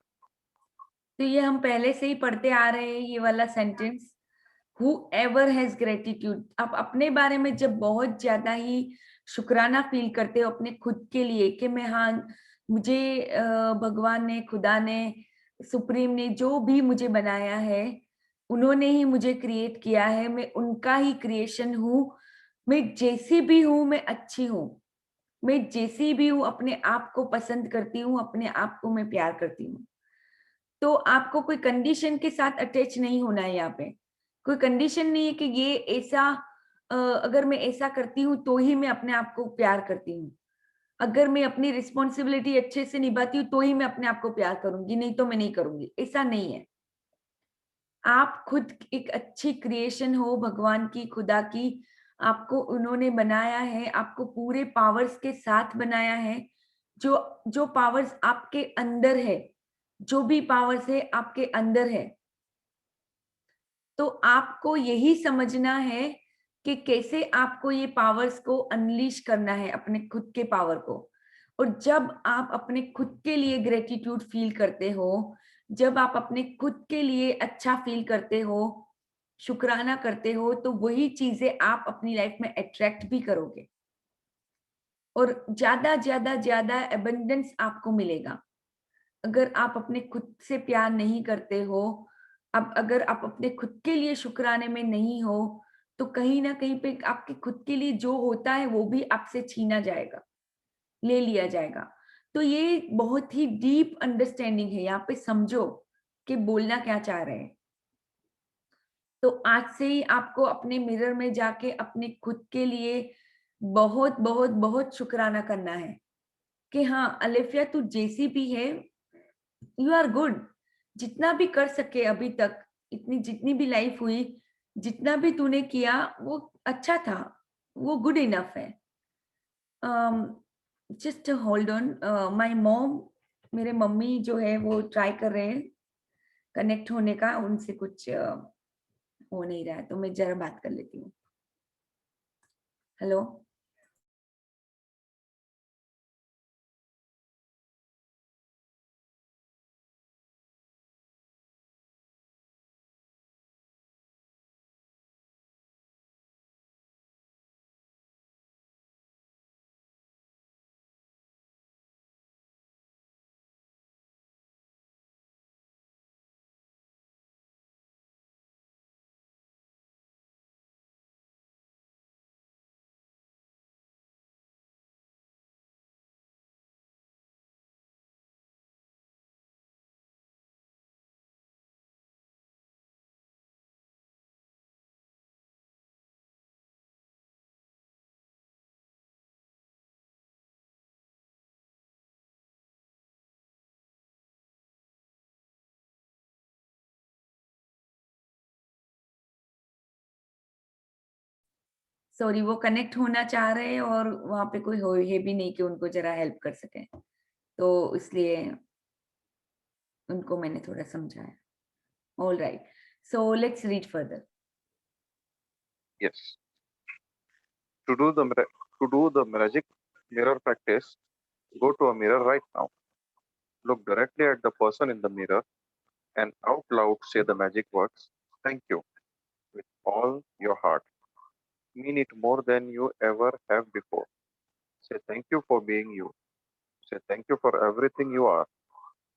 तो ये हम पहले से ही पढ़ते आ रहे हैं ये वाला सेंटेंस, whoever has gratitude। आप अपने बारे में जब बहुत ज्यादा ही शुक्राना फील करते हो अपने खुद के लिए कि मैं हाँ मुझे भगवान ने, खुदा ने, सुप्रीम ने जो भी मुझे बनाया है, उन्होंने ही मुझे क्रिएट किया है, मैं उनका ही क्रिएशन हूँ, मैं जैसी भी हूँ मैं अच्छी हूँ, मैं जैसी भी हूँ अपने आप को पसंद करती हूँ, अपने आप को मैं प्यार करती हूँ। तो आपको कोई कंडीशन के साथ अटैच नहीं होना है। यहाँ पे कोई कंडीशन नहीं है कि ये ऐसा अगर मैं ऐसा करती हूँ तो ही मैं अपने आप को प्यार करती हूँ, अगर मैं अपनी रिस्पॉन्सिबिलिटी अच्छे से निभाती हूँ तो ही मैं अपने आप को प्यार करूंगी, नहीं तो मैं नहीं करूंगी, ऐसा नहीं है। आप खुद एक अच्छी क्रिएशन हो भगवान की, खुदा की, आपको उन्होंने बनाया है, आपको पूरे पावर्स के साथ बनाया है। जो पावर्स आपके अंदर है, जो भी पावर्स है आपके अंदर है, तो आपको यही समझना है कि कैसे आपको ये पावर्स को अनलीश करना है, अपने खुद के पावर को। और जब आप अपने खुद के लिए ग्रेटिट्यूड फील करते हो, जब आप अपने खुद के लिए अच्छा फील करते हो, शुक्राना करते हो, तो वही चीजें आप अपनी लाइफ में अट्रैक्ट भी करोगे और ज्यादा ज्यादा ज्यादा एबंडेंस आपको मिलेगा। अगर आप अपने खुद से प्यार नहीं करते हो, अब अगर आप अपने खुद के लिए शुक्राने में नहीं हो, तो कहीं ना कहीं पे आपके खुद के लिए जो होता है वो भी आपसे छीना जाएगा, ले लिया जाएगा। तो ये बहुत ही डीप अंडरस्टैंडिंग है, यहाँ पे समझो कि बोलना क्या चाह रहे हैं। तो आज से ही आपको अपने मिरर में जाके अपने खुद के लिए बहुत बहुत बहुत शुक्राना करना है कि हाँ अलिफिया, तू जैसी भी है, यू आर गुड। जितना भी कर सके अभी तक, इतनी जितनी भी लाइफ हुई, जितना भी तूने किया वो अच्छा था, वो गुड इनफ है। Just hold on, my mom, मेरे मम्मी जो है वो ट्राई कर रहे हैं कनेक्ट होने का, उनसे कुछ हो नहीं रहा है, तो मैं जरा बात कर लेती हूँ। हेलो, सॉरी, वो कनेक्ट होना चाह रहे हैं और वहां पे कोई हो है भी नहीं कि उनको जरा हेल्प कर सके, तो इसलिए उनको मैंने थोड़ा समझाया। All right, so let's read further. Yes. To do the magic mirror practice, go to a mirror right now. Look directly at the person in the mirror and out loud say the magic words, thank you, with all your heart. Mean it more than you ever have before. Say thank you for being you. Say thank you for everything you are.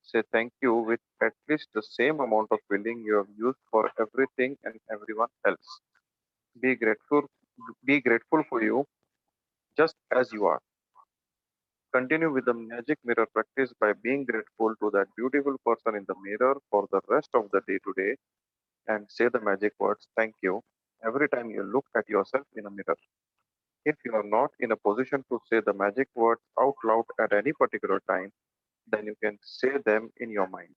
Say thank you with at least the same amount of feeling you have used for everything and everyone else. Be grateful for you just as you are. Continue with the magic mirror practice by being grateful to that beautiful person in the mirror for the rest of the day today and say the magic words thank you every time you look at yourself in a mirror. If you are not in a position to say the magic words out loud at any particular time, then you can say them in your mind.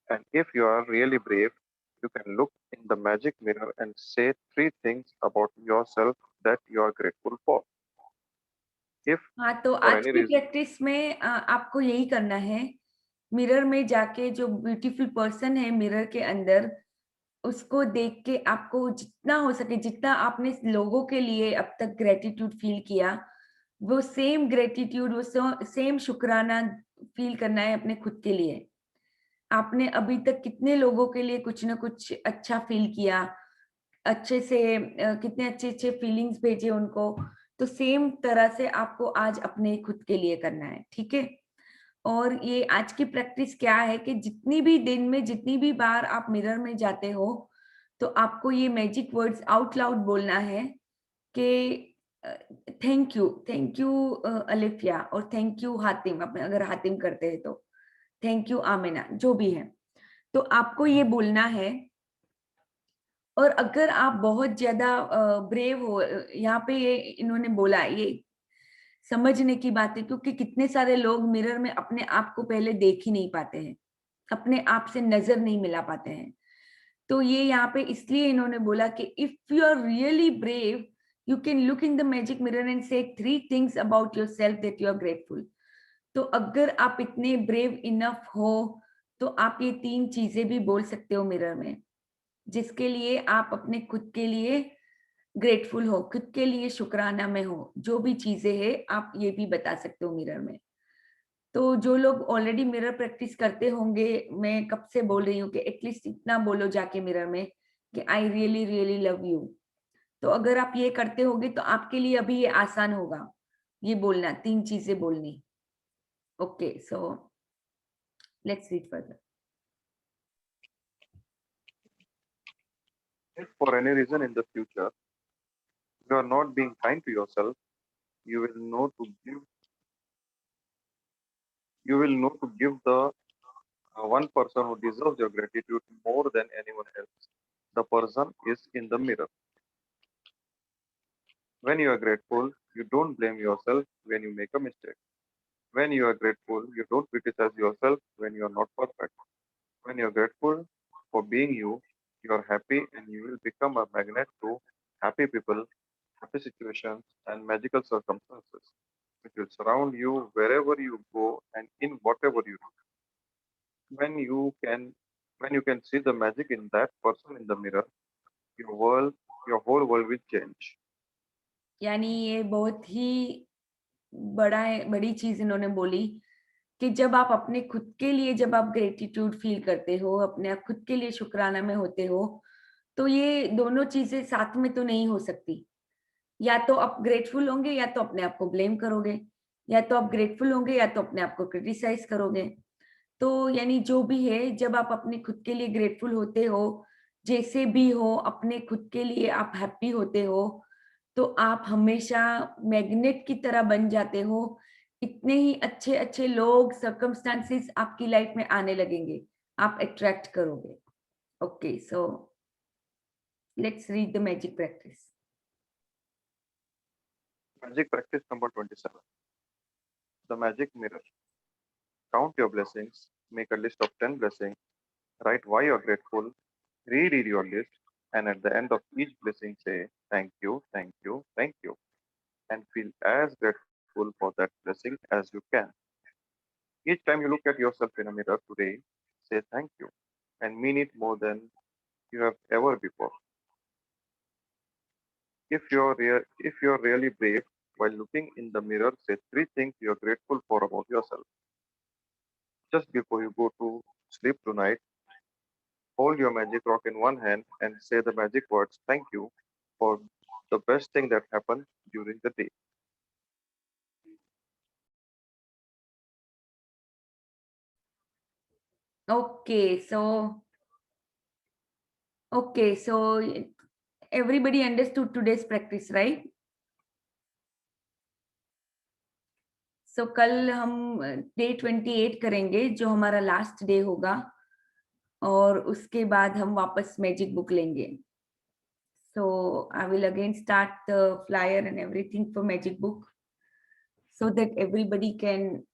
And if you are really brave, you can look in the magic mirror and say 3 things about yourself that you are grateful for. If हाँ, तो for आज any की reason, practice में आपको यही करना है, mirror में जाके जो ब्यूटीफुल पर्सन है मिरर के अंदर, उसको देख के आपको जितना हो सके, जितना आपने लोगों के लिए अब तक ग्रेटिट्यूड फील किया, वो सेम ग्रेटिट्यूड, वो सेम शुक्राना फील करना है अपने खुद के लिए। आपने अभी तक कितने लोगों के लिए कुछ ना कुछ अच्छा फील किया, अच्छे से कितने अच्छे अच्छे फीलिंग्स भेजे उनको, तो सेम तरह से आपको आज अपने खुद के लिए करना है, ठीक है। और ये आज की प्रैक्टिस क्या है कि जितनी भी दिन में जितनी भी बार आप मिरर में जाते हो, तो आपको ये मैजिक वर्ड्स आउट लाउड बोलना है कि थैंक यू अलिफिया, और थैंक यू हातिम, अगर हातिम करते हैं तो थैंक यू आमिना, जो भी है, तो आपको ये बोलना है। और अगर आप बहुत ज्यादा ब्रेव हो, यहाँ पे ये इन्होंने बोला, ये समझने की बात है, क्योंकि कितने सारे लोग मिरर में अपने आप को पहले देख ही नहीं पाते हैं, अपने आप से नजर नहीं मिला पाते हैं। तो ये यहाँ पे इसलिए इन्होंने बोला कि if you are really brave, You can look in the magic mirror and say 3 things about yourself that you are grateful. तो अगर आप इतने ब्रेव इनफ हो तो आप ये 3 चीजें भी बोल सकते हो मिरर में, जिसके लिए आप अपने खुद के लिए ग्रेटफुल हो, खुद के लिए शुक्राना में हो, जो भी चीजें हैं आप ये भी बता सकते हो मिरर में। तो जो लोग ऑलरेडी मिरर प्रैक्टिस करते होंगे, मैं कब से बोल रही हूँ कि एटलीस्ट इतना बोलो जाके मिरर में कि आई रियली रियली लव यू। तो अगर आप ये करते होगे तो आपके लिए अभी ये आसान होगा, ये बोलना, 3 चीजें बोलनी। Okay, so let's read further. If for any reason in the future you are not being kind to yourself, you will know to give the one person who deserves your gratitude more than anyone else. The person is in the mirror. When you are grateful, you don't blame yourself when you make a mistake. When you are grateful, you don't criticize yourself when you are not perfect. When you are grateful for being you, you are happy and you will become a magnet to happy people, happy situations, and magical circumstances. It will surround you wherever you go and in whatever you do. When you can see the magic in that person in the mirror, your whole world will change. यानी ये बहुत ही बड़ी चीज इन्होंने बोली कि जब आप अपने खुद के लिए, जब आप ग्रेटिट्यूड फील करते हो, अपने आप खुद के लिए शुक्राना में होते हो, तो ये दोनों चीजें साथ में तो नहीं हो सकती। या तो आप ग्रेटफुल होंगे या तो अपने आप को ब्लेम करोगे, या तो आप ग्रेटफुल होंगे या तो अपने आप को क्रिटिसाइज करोगे। तो यानी जो भी है, जब आप अपने खुद के लिए ग्रेटफुल होते हो, जैसे भी हो, अपने खुद के लिए आप हैप्पी होते हो, तो आप हमेशा मैग्नेट की तरह बन जाते हो। इतने ही अच्छे अच्छे लोग, सर्कमस्टांसेस आपकी लाइफ में आने लगेंगे, आप अट्रैक्ट करोगे। Okay, so let's read the magic practice. Magic practice number 27. The magic mirror. Count your blessings, make a list of 10 blessings, write why you're grateful, reread your list, and at the end of each blessing say thank you, thank you, thank you, and feel as grateful for that blessing as you can. Each time you look at yourself in a mirror today, say thank you and mean it more than you have ever before. If you're really brave, while looking in the mirror, say 3 things you're grateful for about yourself. Just before you go to sleep tonight, hold your magic rock in one hand and say the magic words thank you for the best thing that happened during the day. Okay, so everybody understood today's practice, right? So कल हम day 28 करेंगे, जो हमारा last day होगा, और उसके बाद हम वापस मैजिक बुक लेंगे। So I will again start the flyer and everything for magic book so that everybody can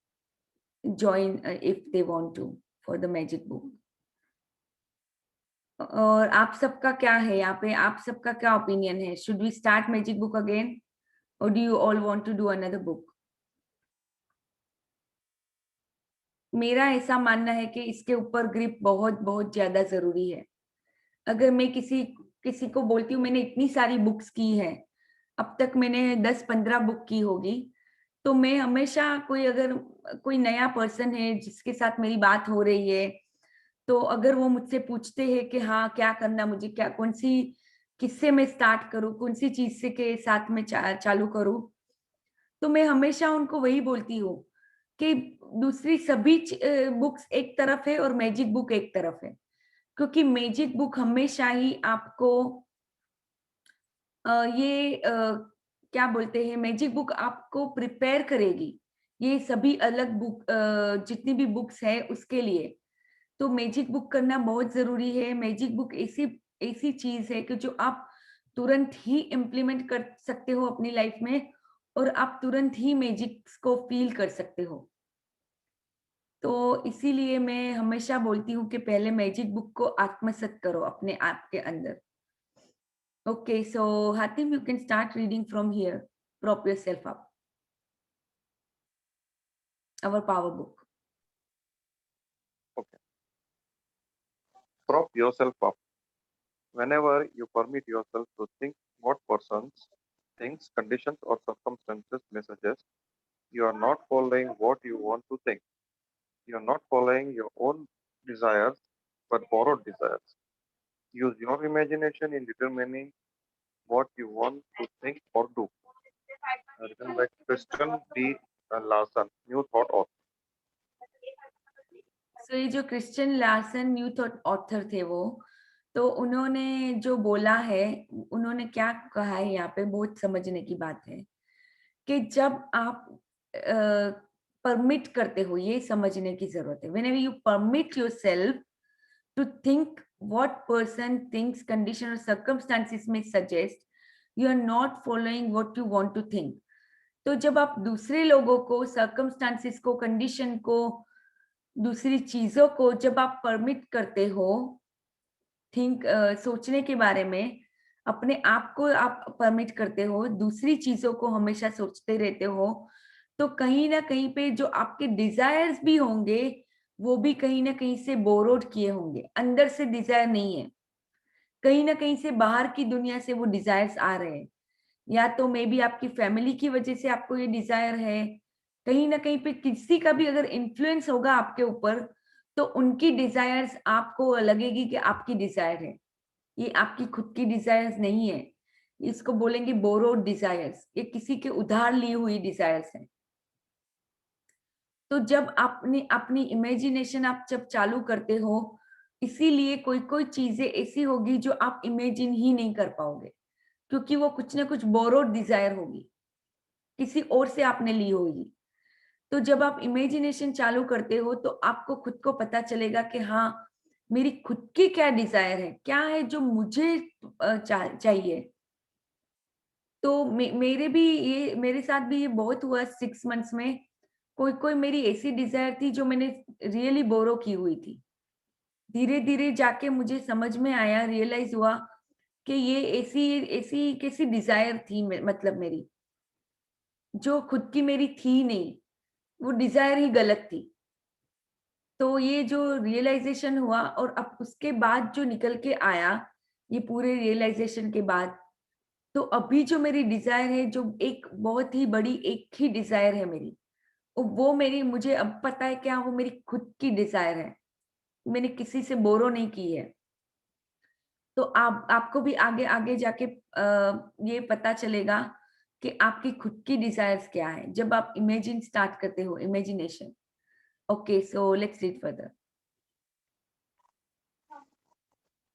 join if they want to for the magic book. और आप सबका क्या है यहाँ पे, आप सबका क्या ओपिनियन है? Should we start magic book again or do you all want to do another book? मेरा ऐसा मानना है कि इसके ऊपर ग्रिप बहुत बहुत ज्यादा जरूरी है। अगर मैं किसी को बोलती हूँ मैंने इतनी सारी बुक्स की है, अब तक मैंने 10-15 बुक की होगी, तो मैं हमेशा अगर कोई नया पर्सन है जिसके साथ मेरी बात हो रही है, तो अगर वो मुझसे पूछते हैं कि हाँ क्या करना, मुझे क्या, कौन सी, किससे मैं स्टार्ट करूँ, कौन सी चीज से के साथ में चालू करूँ, तो मैं हमेशा उनको वही बोलती हूँ कि दूसरी सभी बुक्स एक तरफ है और मैजिक बुक एक तरफ है, क्योंकि मैजिक बुक हमेशा ही आपको क्या बोलते हैं, मैजिक बुक आपको प्रिपेयर करेगी ये सभी अलग बुक, जितनी भी बुक्स है उसके लिए। तो मैजिक बुक करना बहुत जरूरी है। मैजिक बुक ऐसी चीज है कि जो आप तुरंत ही इम्प्लीमेंट कर सकते हो अपनी लाइफ में, और आप तुरंत ही मैजिक को फील कर सकते हो। तो इसीलिए मैं हमेशा बोलती हूँ कि पहले मैजिक बुक को आत्मसात करो अपने आप के अंदर। Okay, so Hatim, you can start reading from here. Prop yourself up. Our power book. Prop yourself up. Whenever you permit yourself to think what persons, things, conditions, or circumstances may suggest, you are not following what you want to think. You are not following your own desires, but borrowed desires. Use your imagination in determining what you want to think or do. Written by Kristen D. Larson, New Thought Author. So ये जो Christian Larsen new thought author थे वो, तो उन्होंने जो बोला है, उन्होंने क्या कहा है यहाँ पे, बहुत समझने की बात है कि जब आप परमिट करते हो, ये समझने की जरूरत है. Whenever you permit yourself to think what person, things, condition or circumstances may suggest, you are not following what you want to think. तो जब आप दूसरे लोगों को, circumstances को, condition को, दूसरी चीजों को जब आप परमिट करते हो, थिंक सोचने के बारे में, अपने आप को आप परमिट करते हो, दूसरी चीजों को हमेशा सोचते रहते हो, तो कहीं ना कहीं पे जो आपके डिजायर्स भी होंगे, वो भी कहीं ना कहीं से बोरोड किए होंगे. अंदर से डिजायर नहीं है, कहीं ना कहीं से बाहर की दुनिया से वो डिजायर्स आ रहे हैं. या तो मे बी आपकी फैमिली की वजह से आपको ये डिजायर है, कहीं ना कहीं पे किसी का भी अगर इन्फ्लुएंस होगा आपके ऊपर, तो उनकी डिजायर्स आपको लगेगी कि आपकी डिजायर है. ये आपकी खुद की डिजायर्स नहीं है, इसको बोलेंगे बोरोड डिजायर्स. ये किसी के उधार ली हुई डिजायर्स हैं. तो जब आपने अपनी इमेजिनेशन आप जब चालू करते हो, इसीलिए कोई कोई चीजें ऐसी होगी जो आप इमेजिन ही नहीं कर पाओगे, क्योंकि वो कुछ ना कुछ बोरोड डिजायर होगी, किसी और से आपने ली होगी. तो जब आप इमेजिनेशन चालू करते हो, तो आपको खुद को पता चलेगा कि हाँ, मेरी खुद की क्या डिजायर है, क्या है जो मुझे चाहिए. तो मेरे साथ भी ये बहुत हुआ 6 मंथ्स में. कोई कोई मेरी ऐसी डिजायर थी जो मैंने रियली बोरो की हुई थी. धीरे धीरे जाके मुझे समझ में आया, रियलाइज हुआ कि ये ऐसी ऐसी कैसी डिजायर थी, मतलब मेरी, जो खुद की मेरी थी नहीं, वो डिजायर ही गलत थी. तो ये जो रियलाइजेशन हुआ, और अब उसके बाद जो निकल के आया, ये पूरे रियलाइजेशन के बाद, तो अभी जो मेरी डिजायर है, जो एक बहुत ही बड़ी एक ही डिजायर है मेरी, वो मेरी, मुझे अब पता है क्या, वो मेरी खुद की डिजायर है, मैंने किसी से बोरो नहीं की है. तो आपको भी आगे आगे जाके ये पता चलेगा कि आपकी खुद की डिजायर्स क्या है, जब आप इमेजिन स्टार्ट करते हो, imagination. Okay, so let's read further.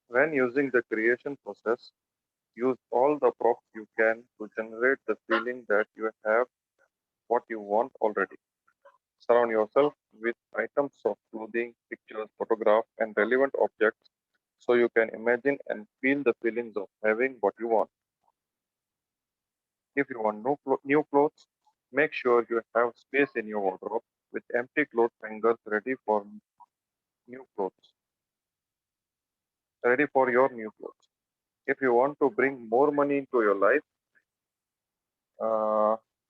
When using the creation process, use all the props you can to generate the feeling that you have what you want already. Surround yourself with items of clothing, pictures, photographs, and relevant objects so you can imagine and feel the feelings of having what you want. If you want new clothes, make sure you have space in your wardrobe with empty clothes hangers new clothes, ready for your new clothes. If you want to bring more money into your life,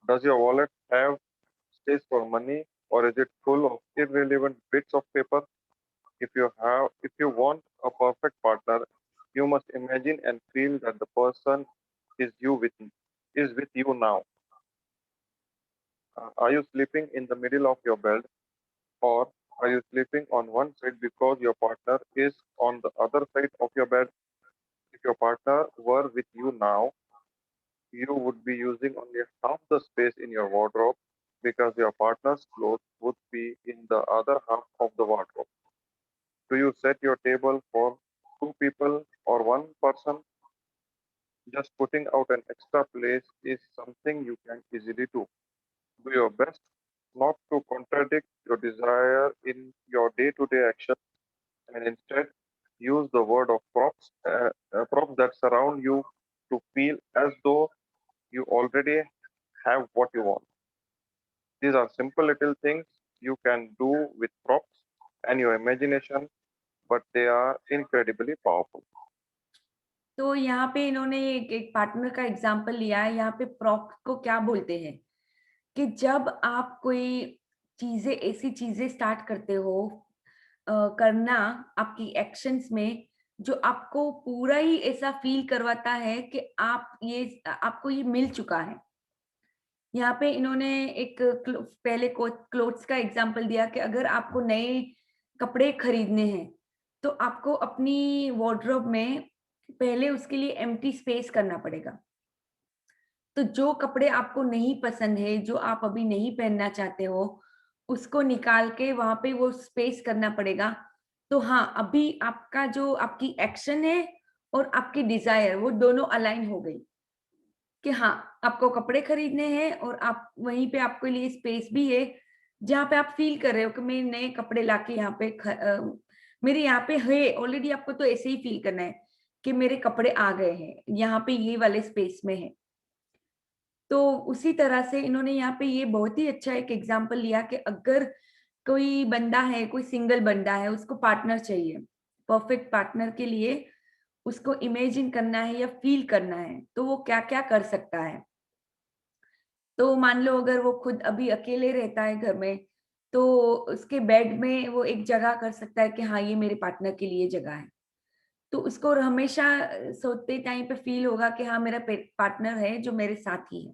does your wallet have space for money, or is it full of irrelevant bits of paper? If you want a perfect partner, you must imagine and feel that the person is with you now. Are you sleeping in the middle of your bed, or are you sleeping on one side because your partner is on the other side of your bed? If your partner were with you now, you would be using only half the space in your wardrobe because your partner's clothes would be in the other half of the wardrobe. Do you set your table for 2 people or one person? Just putting out an extra place is something you can easily do. Do your best not to contradict your desire in your day-to-day action, and instead use the word of props that surround you to feel as though you already have what you want. These are simple little things you can do with props and your imagination, but they are incredibly powerful. तो यहाँ पे इन्होंने एक partner का example लिया है। यहाँ पे प्रॉप को क्या बोलते हैं कि जब आप कोई चीजें, ऐसी चीजें स्टार्ट करते हो करना आपकी एक्शंस में, जो आपको पूरा ही ऐसा फील करवाता है कि आपको ये मिल चुका है। यहाँ पे इन्होंने एक पहले क्लोथ्स का एग्जांपल दिया कि अगर आपको नए कपड़े खरीदने हैं तो आपको अपनी वार्डरोब में पहले उसके लिए एम्प्टी स्पेस करना पड़ेगा। तो जो कपड़े आपको नहीं पसंद है, जो आप अभी नहीं पहनना चाहते हो, उसको निकाल के वहां पे वो स्पेस करना पड़ेगा। तो हाँ, अभी आपका जो आपकी एक्शन है और आपकी डिजायर, वो दोनों अलाइन हो गई कि हाँ, आपको कपड़े खरीदने हैं और आप वहीं पे आपके लिए स्पेस भी है, जहाँ पे आप फील कर रहे हो कि मैं नए कपड़े लाके यहाँ पे मेरे यहाँ पे है ऑलरेडी। आपको तो ऐसे ही फील करना है कि मेरे कपड़े आ गए हैं, यहाँ पे ये वाले स्पेस में है। तो उसी तरह से इन्होंने यहाँ पे ये बहुत ही अच्छा एक एग्जाम्पल लिया कि अगर कोई बंदा है, कोई सिंगल बंदा है, उसको पार्टनर चाहिए, परफेक्ट पार्टनर के लिए उसको इमेजिन करना है या फील करना है, तो वो क्या क्या कर सकता है। तो मान लो अगर वो खुद अभी अकेले रहता है घर में, तो उसके बेड में वो एक जगह कर सकता है कि हाँ, ये मेरे पार्टनर के लिए जगह है। तो उसको हमेशा सोते टाइम पे फील होगा कि हाँ, मेरा पार्टनर है जो मेरे साथ ही है।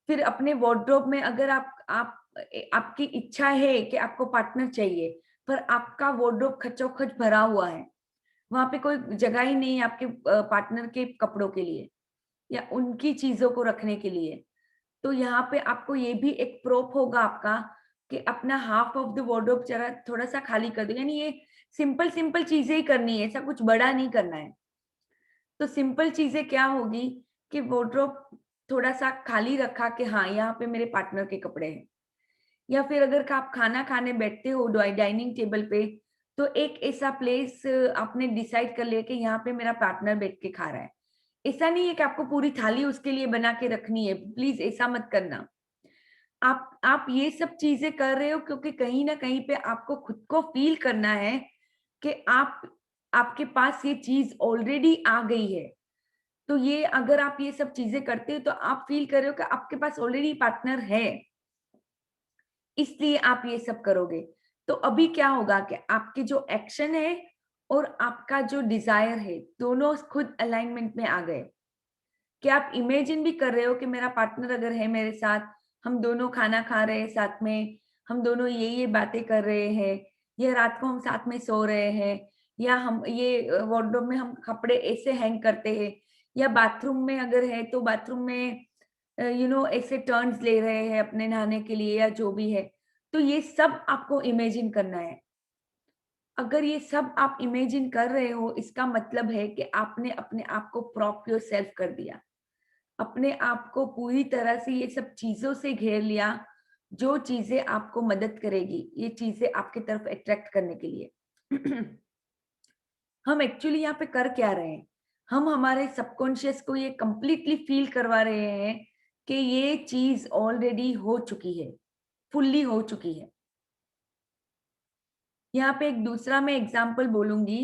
फिर अपने वार्डरोब में अगर आपकी इच्छा है कि आपको पार्टनर चाहिए, पर आपका वार्डरोब खचोखच भरा हुआ है, वहां पे कोई जगह ही नहीं है आपके पार्टनर के कपड़ों के लिए या उनकी चीजों को रखने के लिए। तो यहाँ पे आपको ये भी एक प्रोप होगा आपका कि अपना हाफ ऑफ द वार्डरोब जरा थोड़ा सा खाली कर दो। यानी ये सिंपल सिंपल चीजें ही करनी है, ऐसा कुछ बड़ा नहीं करना है। तो सिंपल चीजें क्या होगी कि वार्डरोब थोड़ा सा खाली रखा कि हाँ, यहाँ पे मेरे पार्टनर के कपड़े हैं। या फिर अगर आप खाना खाने बैठते हो डाइनिंग टेबल पे, तो एक ऐसा प्लेस आपने डिसाइड कर लिया कि यहाँ पे मेरा पार्टनर बैठ के खा रहा है। ऐसा नहीं है कि आपको पूरी थाली उसके लिए बना के रखनी है, प्लीज ऐसा मत करना। आप ये सब चीजें कर रहे हो क्योंकि कहीं ना कहीं पे आपको खुद को फील करना है कि आपके पास ये चीज ऑलरेडी आ गई है। तो ये अगर आप ये सब चीजें करते हो तो आप फील कर रहे हो कि आपके पास ऑलरेडी पार्टनर है, इसलिए आप ये सब करोगे। तो अभी क्या होगा कि आपके जो एक्शन है और आपका जो डिजायर है, दोनों खुद अलाइनमेंट में आ गए कि आप इमेजिन भी कर रहे हो कि मेरा पार्टनर अगर है मेरे साथ, हम दोनों खाना खा रहे हैं साथ में, हम दोनों ये बातें कर रहे हैं, या रात को हम साथ में सो रहे हैं, या हम ये वार्डरोब में हम कपड़े ऐसे हैंग करते हैं, या बाथरूम में अगर है तो बाथरूम में ऐसे टर्न्स ले रहे हैं अपने नहाने के लिए या जो भी है। तो ये सब आपको इमेजिन करना है। अगर ये सब आप इमेजिन कर रहे हो, इसका मतलब है कि आपने अपने आप को प्रॉप योरसेल्फ कर दिया, अपने आप को पूरी तरह से ये सब चीजों से घेर लिया जो चीजें आपको मदद करेगी, ये चीजें आपके तरफ अट्रैक्ट करने के लिए। हम एक्चुअली यहाँ पे कर क्या रहे हैं, हम हमारे सबकॉन्शियस को ये कंप्लीटली फील करवा रहे हैं कि ये चीज ऑलरेडी हो चुकी है, फुल्ली हो चुकी है। यहाँ पे एक दूसरा मैं एग्जांपल बोलूंगी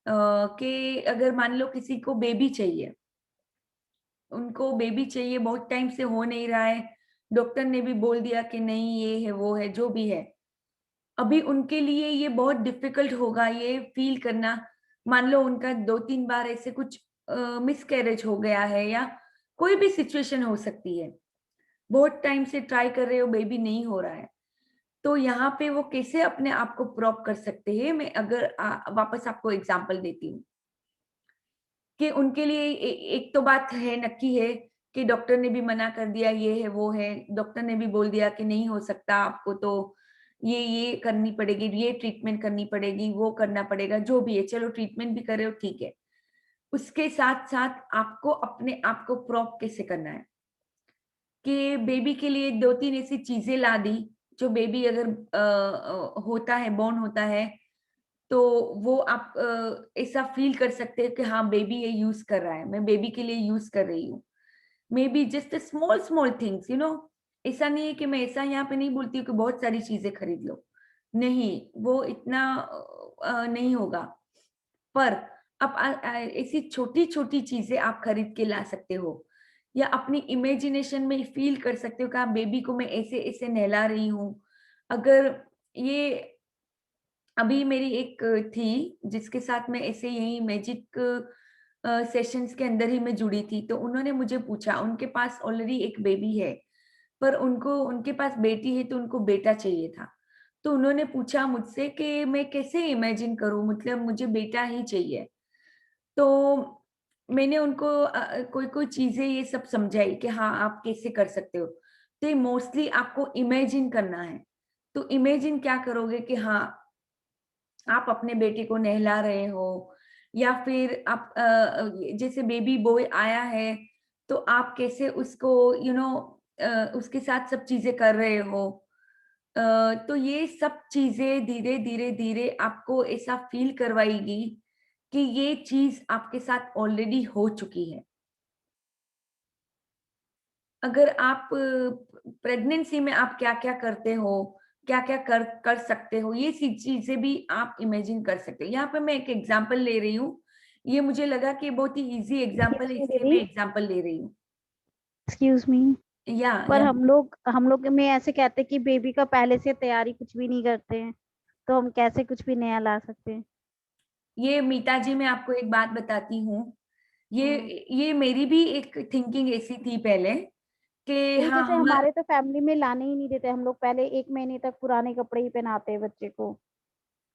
कि अगर मान लो किसी को बेबी चाहिए, उनको बेबी चाहिए, बहुत टाइम से हो नहीं रहा है, डॉक्टर ने भी बोल दिया कि नहीं ये है वो है जो भी है, अभी उनके लिए ये बहुत डिफिकल्ट होगा ये फील करना। मान लो उनका 2-3 बार ऐसे कुछ मिसकैरेज हो गया है या कोई भी सिचुएशन हो सकती है, बहुत टाइम से ट्राई कर रहे हो, बेबी नहीं हो रहा है। तो यहाँ पे वो कैसे अपने आप को प्रॉप कर सकते हैं, मैं अगर वापस आपको एग्जांपल देती हूँ कि उनके लिए एक तो बात है नक्की है कि डॉक्टर ने भी मना कर दिया, ये है वो है, डॉक्टर ने भी बोल दिया कि नहीं हो सकता, आपको तो ये करनी पड़ेगी, ये ट्रीटमेंट करनी पड़ेगी, वो करना पड़ेगा, जो भी है, चलो ट्रीटमेंट भी कर रहे हो ठीक है। उसके साथ साथ आपको अपने आप को प्रॉप कैसे करना है कि बेबी के लिए 2-3 ऐसी चीजें ला दी जो बेबी अगर होता है, बॉर्न होता है, तो वो आप ऐसा फील कर सकते हैं कि हाँ, बेबी ये यूज कर रहा है, मैं बेबी के लिए यूज कर रही हूँ। May be just small small things, ऐसा नहीं है कि मैं ऐसा यहाँ पे नहीं बोलती हूँ कि बहुत सारी चीजें खरीद लो, नहीं, वो इतना नहीं होगा, पर आप ऐसी छोटी छोटी चीजें आप खरीद के ला सकते हो, या अपनी इमेजिनेशन में फील कर सकते हो कि बेबी को मैं ऐसे ऐसे नहला रही हूँ। अगर ये अभी मेरी एक थी जिसके साथ मैं ऐसे यही मैजिक सेशंस के अंदर ही मैं जुड़ी थी, तो उन्होंने मुझे पूछा, उनके पास ऑलरेडी एक बेबी है, पर उनके पास बेटी है तो उनको बेटा चाहिए था। तो उन्होंने पूछा मुझसे कि मैं कैसे इमेजिन करूं, मतलब मुझे बेटा ही चाहिए। तो मैंने उनको कोई कोई चीजें ये सब समझाई कि हाँ आप कैसे कर सकते हो। तो ये मोस्टली आपको इमेजिन करना है। तो इमेजिन क्या करोगे कि हाँ आप अपने बेटे को नहला रहे हो, या फिर आप जैसे बेबी बॉय आया है तो आप कैसे उसको उसके साथ सब चीजें कर रहे हो। तो ये सब चीजें धीरे धीरे धीरे आपको ऐसा फील करवाएगी कि ये चीज आपके साथ ऑलरेडी हो चुकी है। अगर आप प्रेगनेंसी में आप क्या-क्या करते हो, क्या-क्या कर कर सकते हो, ये चीजें भी आप इमेजिन कर सकते हो। यहाँ पे मैं एक एग्जांपल ले रही हूँ। ये मुझे लगा कि बहुत ही इजी एग्जांपल है, Excuse me, इसलिए मैं दीदी। एग्जांपल ले रही हूँ। एक्सक्यूज मी, या पर हम लोग में ऐसे कहते हैं कि बेबी का पहले से तैयारी कुछ भी नहीं करते हैं, तो हम कैसे कुछ भी नया ला सकते हैं? ये मीता जी, मैं आपको एक बात बताती हूँ। ये मेरी भी एक थिंकिंग ऐसी थी पहले कि नहीं, हाँ जैसे हमारे तो फैमिली में लाने ही नहीं देते, हम लोग पहले 1 महीने तक पुराने कपड़े ही पहनाते हैं बच्चे को,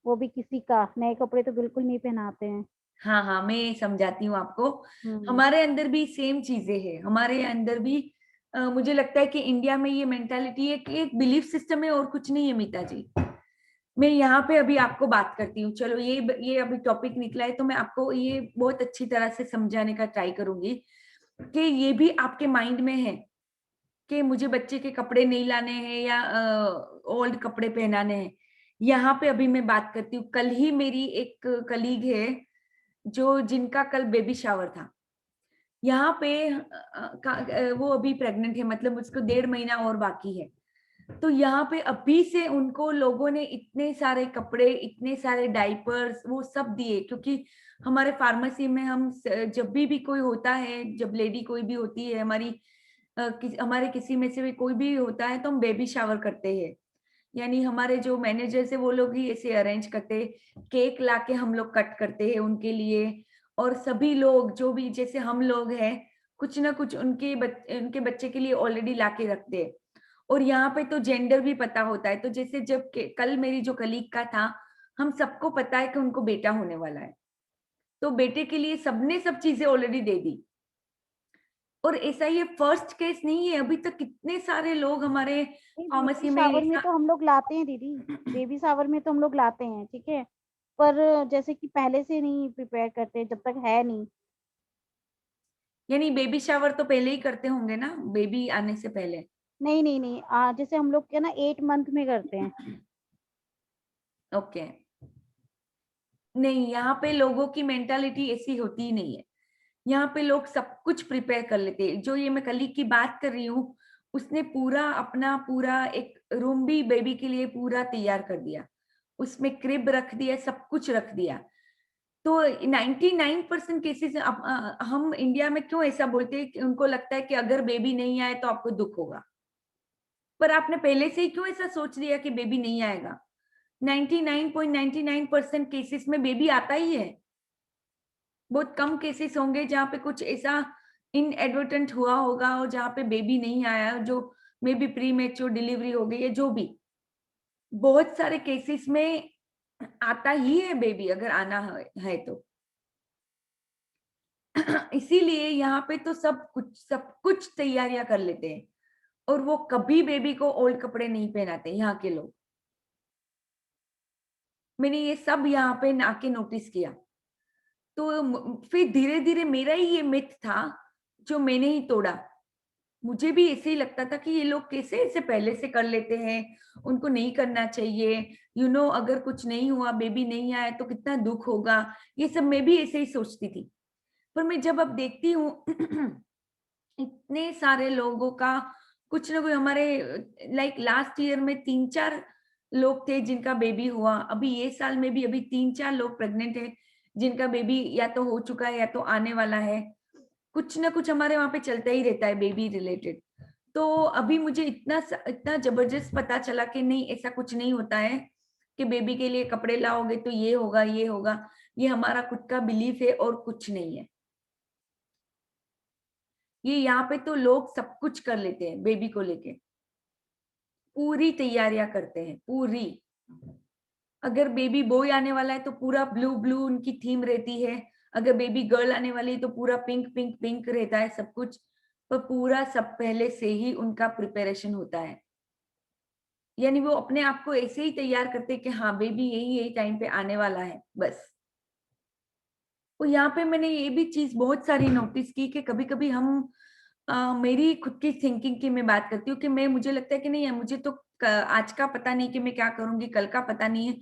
वो भी किसी का, नए कपड़े तो बिल्कुल नहीं पहनाते हैं। हाँ, हाँ, मैं समझाती हूँ आपको। हम्म। हमारे अंदर भी सेम चीजें हैं। हमारे अंदर भी मुझे लगता है कि इंडिया में ये मेंटालिटी है कि एक बिलीफ सिस्टम है और कुछ नहीं है मीता जी। मैं यहाँ पे अभी आपको बात करती हूँ। चलो ये अभी टॉपिक निकला है तो मैं आपको ये बहुत अच्छी तरह से समझाने का ट्राई करूंगी कि ये भी आपके माइंड में है कि मुझे बच्चे के कपड़े नहीं लाने हैं या ओल्ड कपड़े पहनाने हैं। यहाँ पे अभी मैं बात करती हूँ। कल ही मेरी एक कलीग है जो जिनका कल बेबी शावर था। यहाँ पे वो अभी प्रेग्नेंट है, मतलब उसको 1.5 महीना और बाकी है। तो यहाँ पे अभी से उनको लोगों ने इतने सारे कपड़े, इतने सारे डायपर्स वो सब दिए, क्योंकि हमारे फार्मेसी में हम जब भी कोई होता है, जब लेडी कोई भी होती है हमारे किसी में से भी कोई भी होता है तो हम बेबी शावर करते हैं। यानी हमारे जो मैनेजर्स है वो लोग ही ऐसे अरेंज करते हैं, केक लाके हम लोग कट करते हैं उनके लिए, और सभी लोग जो भी जैसे हम लोग हैं कुछ ना कुछ उनके बच्चे के लिए ऑलरेडी लाके रखते हैं। और यहाँ पे तो जेंडर भी पता होता है। तो जैसे कल मेरी जो कलीग का था, हम सबको पता है कि उनको बेटा होने वाला है, तो बेटे के लिए सबने सब चीजें ऑलरेडी दे दी। और ऐसा ये फर्स्ट केस नहीं है, अभी तक कितने सारे लोग हमारे नहीं, फार्मेसी बेबी में शावर में तो हम लोग लाते हैं दीदी, बेबी शावर में तो हम लोग लाते हैं, ठीक है, पर जैसे कि पहले से नहीं प्रिपेयर करते जब तक है नहीं। यानी बेबी शावर तो पहले ही करते होंगे ना, बेबी आने से पहले। नहीं नहीं नहीं, जैसे हम लोग क्या ना 8 मंथ में करते हैं। ओके। नहीं, यहाँ पे लोगों की मेंटालिटी ऐसी होती ही नहीं है। यहाँ पे लोग सब कुछ प्रिपेयर कर लेते हैं। जो ये मैं कलीग की बात कर रही हूँ, उसने पूरा एक रूम भी बेबी के लिए पूरा तैयार कर दिया, उसमें क्रिब रख दिया, सब कुछ रख दिया। तो 99% केसेस हम इंडिया में क्यों ऐसा बोलते हैं कि उनको लगता है कि अगर बेबी नहीं आए तो आपको दुख होगा, पर आपने पहले से ही क्यों ऐसा सोच लिया कि बेबी नहीं आएगा। 99.99% केसेस में बेबी आता ही है। बहुत कम केसेस होंगे जहाँ पे कुछ ऐसा इनएडवर्टेंट हुआ होगा और जहाँ पे बेबी नहीं आया, जो may be pre mature delivery हो गई है, जो भी। बहुत सारे केसेस में आता ही है बेबी, अगर आना है तो। इसीलिए यहाँ पे तो सब कुछ तैयारियां कर लेते हैं, और वो कभी बेबी को ओल्ड कपड़े नहीं पहनाते यहाँ के लोग। मैंने ये सब यहाँ पे आके नोटिस किया। तो फिर धीरे धीरे मेरा ही ये मिथ था जो मैंने ही तोड़ा। मुझे भी ऐसे ही लगता था कि ये लोग कैसे ऐसे पहले से कर लेते हैं, उनको नहीं करना चाहिए। अगर कुछ नहीं हुआ, बेबी नहीं आया तो कितना दुख होगा, ये सब मैं भी ऐसे ही सोचती थी। पर मैं जब अब देखती हूँ इतने सारे लोगों का कुछ ना कुछ, हमारे लाइक लास्ट ईयर में 3-4 लोग थे जिनका बेबी हुआ। अभी ये साल में भी अभी 3-4 लोग प्रेग्नेंट है। जिनका बेबी या तो हो चुका है या तो आने वाला है, कुछ ना कुछ हमारे वहां पे चलता ही रहता है बेबी रिलेटेड। तो अभी मुझे इतना जबरदस्त पता चला कि नहीं, ऐसा कुछ नहीं होता है कि बेबी के लिए कपड़े लाओगे तो ये होगा ये होगा। ये हमारा खुद का बिलीफ है और कुछ नहीं है। ये यहाँ पे तो लोग सब कुछ कर लेते हैं बेबी को लेके, पूरी तैयारियां करते हैं पूरी। अगर बेबी बॉय आने वाला है तो पूरा ब्लू ब्लू उनकी थीम रहती है, अगर बेबी गर्ल आने वाली है तो पूरा पिंक पिंक पिंक रहता है सब कुछ। पर पूरा सब पहले से ही उनका प्रिपरेशन होता है, यानी वो अपने आप को ऐसे ही तैयार करते हैं कि हाँ बेबी यही यही टाइम पे आने वाला है बस। तो यहाँ पे मैंने ये भी चीज बहुत सारी नोटिस की कि कभी कभी हम मेरी खुद की थिंकिंग की मैं बात करती हूँ कि मुझे लगता है कि नहीं है, मुझे तो आज का पता नहीं कि मैं क्या करूंगी, कल का पता नहीं है।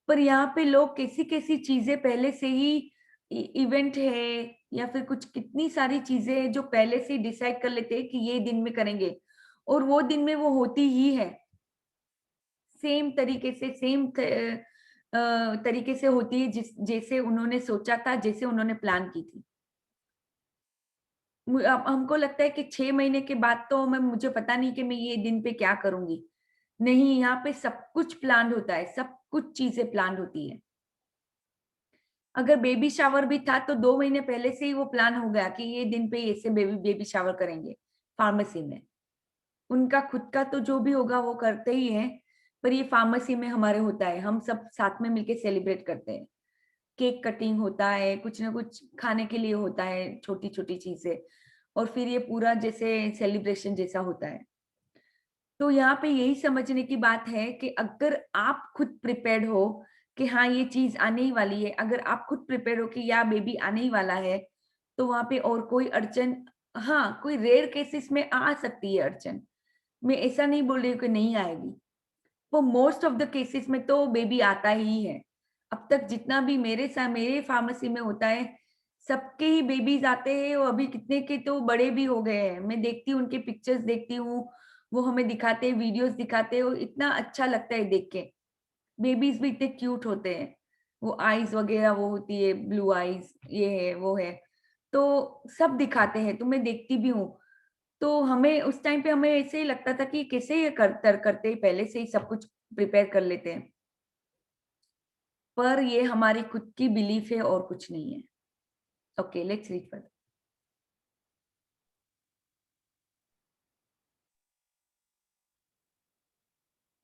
पर यहाँ पे लोग कैसी कैसी चीजें पहले से ही, इवेंट है या फिर कुछ कितनी सारी चीजें हैं जो पहले से ही डिसाइड कर लेते हैं कि ये दिन में करेंगे, और वो दिन में वो होती ही है। सेम तरीके से तरीके से होती है जैसे उन्होंने सोचा था, जैसे उन्होंने प्लान की थी। अब हमको लगता है कि 6 महीने के बाद तो मुझे पता नहीं कि मैं ये दिन पे क्या करूंगी। नहीं, यहाँ पे सब कुछ प्लान होता है, सब कुछ चीजें प्लान होती है। अगर बेबी शावर भी था तो 2 महीने पहले से ही वो प्लान हो गया कि ये दिन पे ऐसे बेबी शावर करेंगे फार्मेसी में। उनका खुद का तो जो भी होगा वो करते ही है, पर ये फार्मेसी में हमारे होता है, हम सब साथ में मिलके सेलिब्रेट करते हैं। केक कटिंग होता है, कुछ ना कुछ खाने के लिए होता है, छोटी छोटी चीजें, और फिर ये पूरा जैसे सेलिब्रेशन जैसा होता है। तो यहाँ पे यही समझने की बात है कि अगर आप खुद प्रिपेयर्ड हो कि हाँ ये चीज आने ही वाली है, अगर आप खुद प्रिपेयर हो कि या बेबी आने ही वाला है, तो वहां पे और कोई अड़चन, हाँ कोई रेयर केसेस में आ सकती है अड़चन, मैं ऐसा नहीं बोल रही हूँ कि नहीं आएगी। वो मोस्ट ऑफ द केसेस में तो बेबी आता ही है। अब तक जितना भी मेरे फार्मेसी में होता है, सबके ही बेबीज आते हैं, और अभी कितने के तो बड़े भी हो गए हैं। मैं देखती हूँ, उनके पिक्चर्स देखती हूँ, वो हमें दिखाते हैं, वीडियोस दिखाते हैं, इतना अच्छा लगता है देख के। बेबीज भी इतने क्यूट होते हैं, वो आईज वगैरह वो होती है, ब्लू आईज, ये है वो है, तो सब दिखाते हैं, तो मैं देखती भी हूँ। तो हमें उस टाइम पे हमें ऐसे ही लगता था कि कैसे ये करते ही पहले से ही सब कुछ प्रिपेयर कर लेते हैं। पर ये हमारी खुद की बिलीफ है और कुछ नहीं है। Okay, let's read further.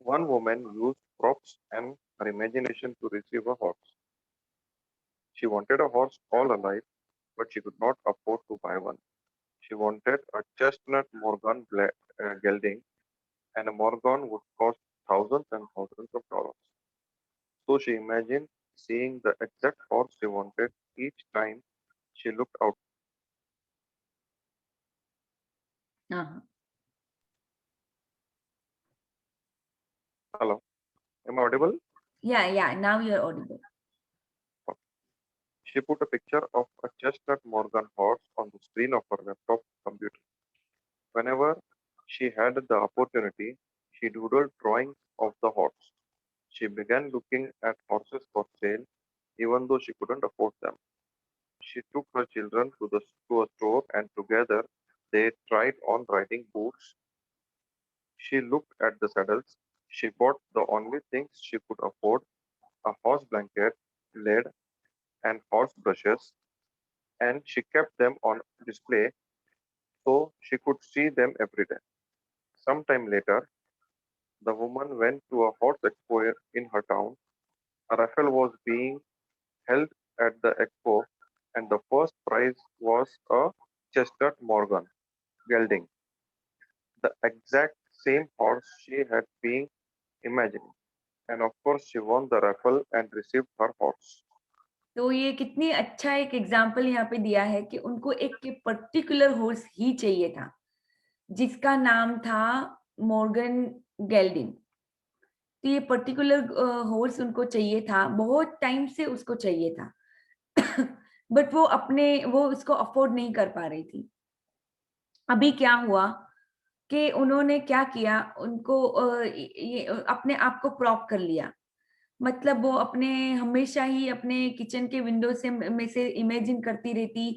One woman used props and her imagination to receive a horse. She wanted a horse all her life, but she could not afford to buy one. She wanted a chestnut Morgan gelding, and a Morgan would cost thousands and thousands of dollars. So she imagined seeing the exact horse she wanted each time she looked out. हाँ, Hello, am I audible? yeah, now you're audible. She put a picture of a chestnut Morgan horse on the screen of her laptop computer. Whenever she had the opportunity, she doodled drawings of the horse. She began looking at horses for sale, even though she couldn't afford them. She took her children to a store, and together they tried on riding boots. She looked at the saddles. She bought the only things she could afford: a horse blanket, lead, and horse brushes, and she kept them on display so she could see them every day. Sometime later, the woman went to a horse expo in her town. A raffle was being held at the expo, and the first prize was a chestnut Morgan gelding, the exact same horse she had been imagining. And of course, she won the raffle and received her horse. तो ये कितनी अच्छा एक example यहाँ पे दिया है कि उनको एक पर्टिकुलर हॉर्स ही चाहिए था, जिसका नाम था मॉर्गन गेल्डिन। तो ये पर्टिकुलर हॉर्स उनको चाहिए था, बहुत टाइम से उसको चाहिए था। बट वो उसको अफोर्ड नहीं कर पा रही थी। अभी क्या हुआ कि उन्होंने क्या किया, उनको ये अपने आप को प्रॉप कर लिया। मतलब वो अपने हमेशा ही अपने किचन के विंडो से में से इमेजिन करती रहती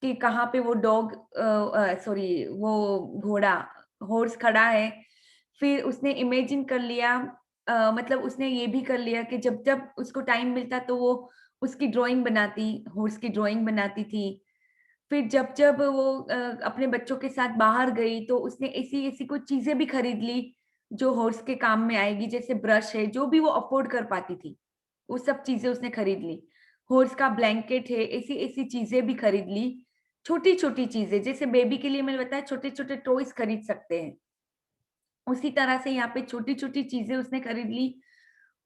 कि कहाँ पे वो डॉग सॉरी वो घोड़ा हॉर्स खड़ा है। फिर उसने इमेजिन कर लिया, मतलब उसने ये भी कर लिया कि जब जब उसको टाइम मिलता तो वो उसकी ड्राइंग बनाती, हॉर्स की ड्राइंग बनाती थी। फिर जब जब वो अपने बच्चों के साथ बाहर गई तो उसने ऐसी ऐसी कुछ चीजें भी खरीद ली जो हॉर्स के काम में आएगी, जैसे ब्रश है, जो भी वो अफोर्ड कर पाती थी वो सब चीजें उसने खरीद ली। हॉर्स का ब्लैंकेट है, ऐसी ऐसी चीजें भी खरीद ली। छोटी छोटी चीजें, जैसे बेबी के लिए मैंने बताया छोटे छोटे टॉयज खरीद सकते हैं, उसी तरह से यहाँ पे छोटी छोटी चीजें उसने खरीद ली।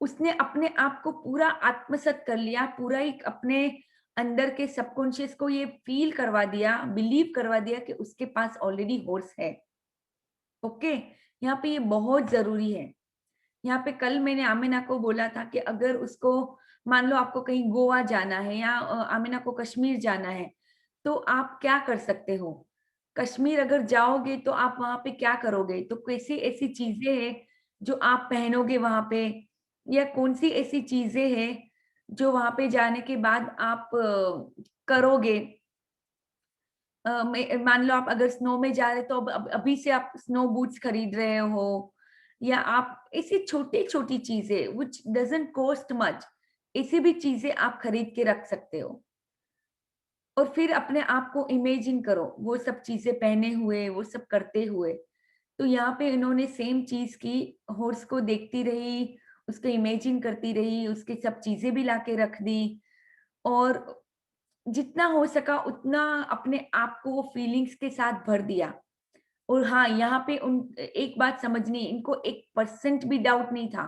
उसने अपने आप को पूरा आत्मसात कर लिया, पूरा एक अपने अंदर के सबकॉन्शियस को ये फील करवा दिया, बिलीव करवा दिया कि उसके पास ऑलरेडी हॉर्स है। ओके, यहाँ पे ये बहुत जरूरी है। यहाँ पे कल मैंने आमिना को बोला था कि अगर उसको मान लो आपको कहीं गोवा जाना है या आमिना को कश्मीर जाना है, तो आप क्या कर सकते हो? कश्मीर अगर जाओगे तो आप वहां पे क्या करोगे? तो कैसी ऐसी चीजें हैं जो आप पहनोगे वहां पे, या कौन सी ऐसी चीजें हैं जो वहां पे जाने के बाद आप करोगे? मान लो आप अगर स्नो में जा रहे तो अभी से आप स्नो बूट्स खरीद रहे हो, या आप ऐसी छोटी छोटी चीजें विच डजंट कॉस्ट मच, ऐसी भी चीजें आप खरीद के रख सकते हो। और फिर अपने आप को इमेजिन करो वो सब चीजें पहने हुए, वो सब करते हुए। तो यहाँ पे इन्होंने सेम चीज की, हॉर्स को देखती रही, उसको इमेजिन करती रही, उसकी सब चीजें भी लाके रख दी, और जितना हो सका उतना अपने आप को वो फीलिंग्स के साथ भर दिया। और हाँ, यहाँ पे उन एक बात समझनी, इनको 1% भी डाउट नहीं था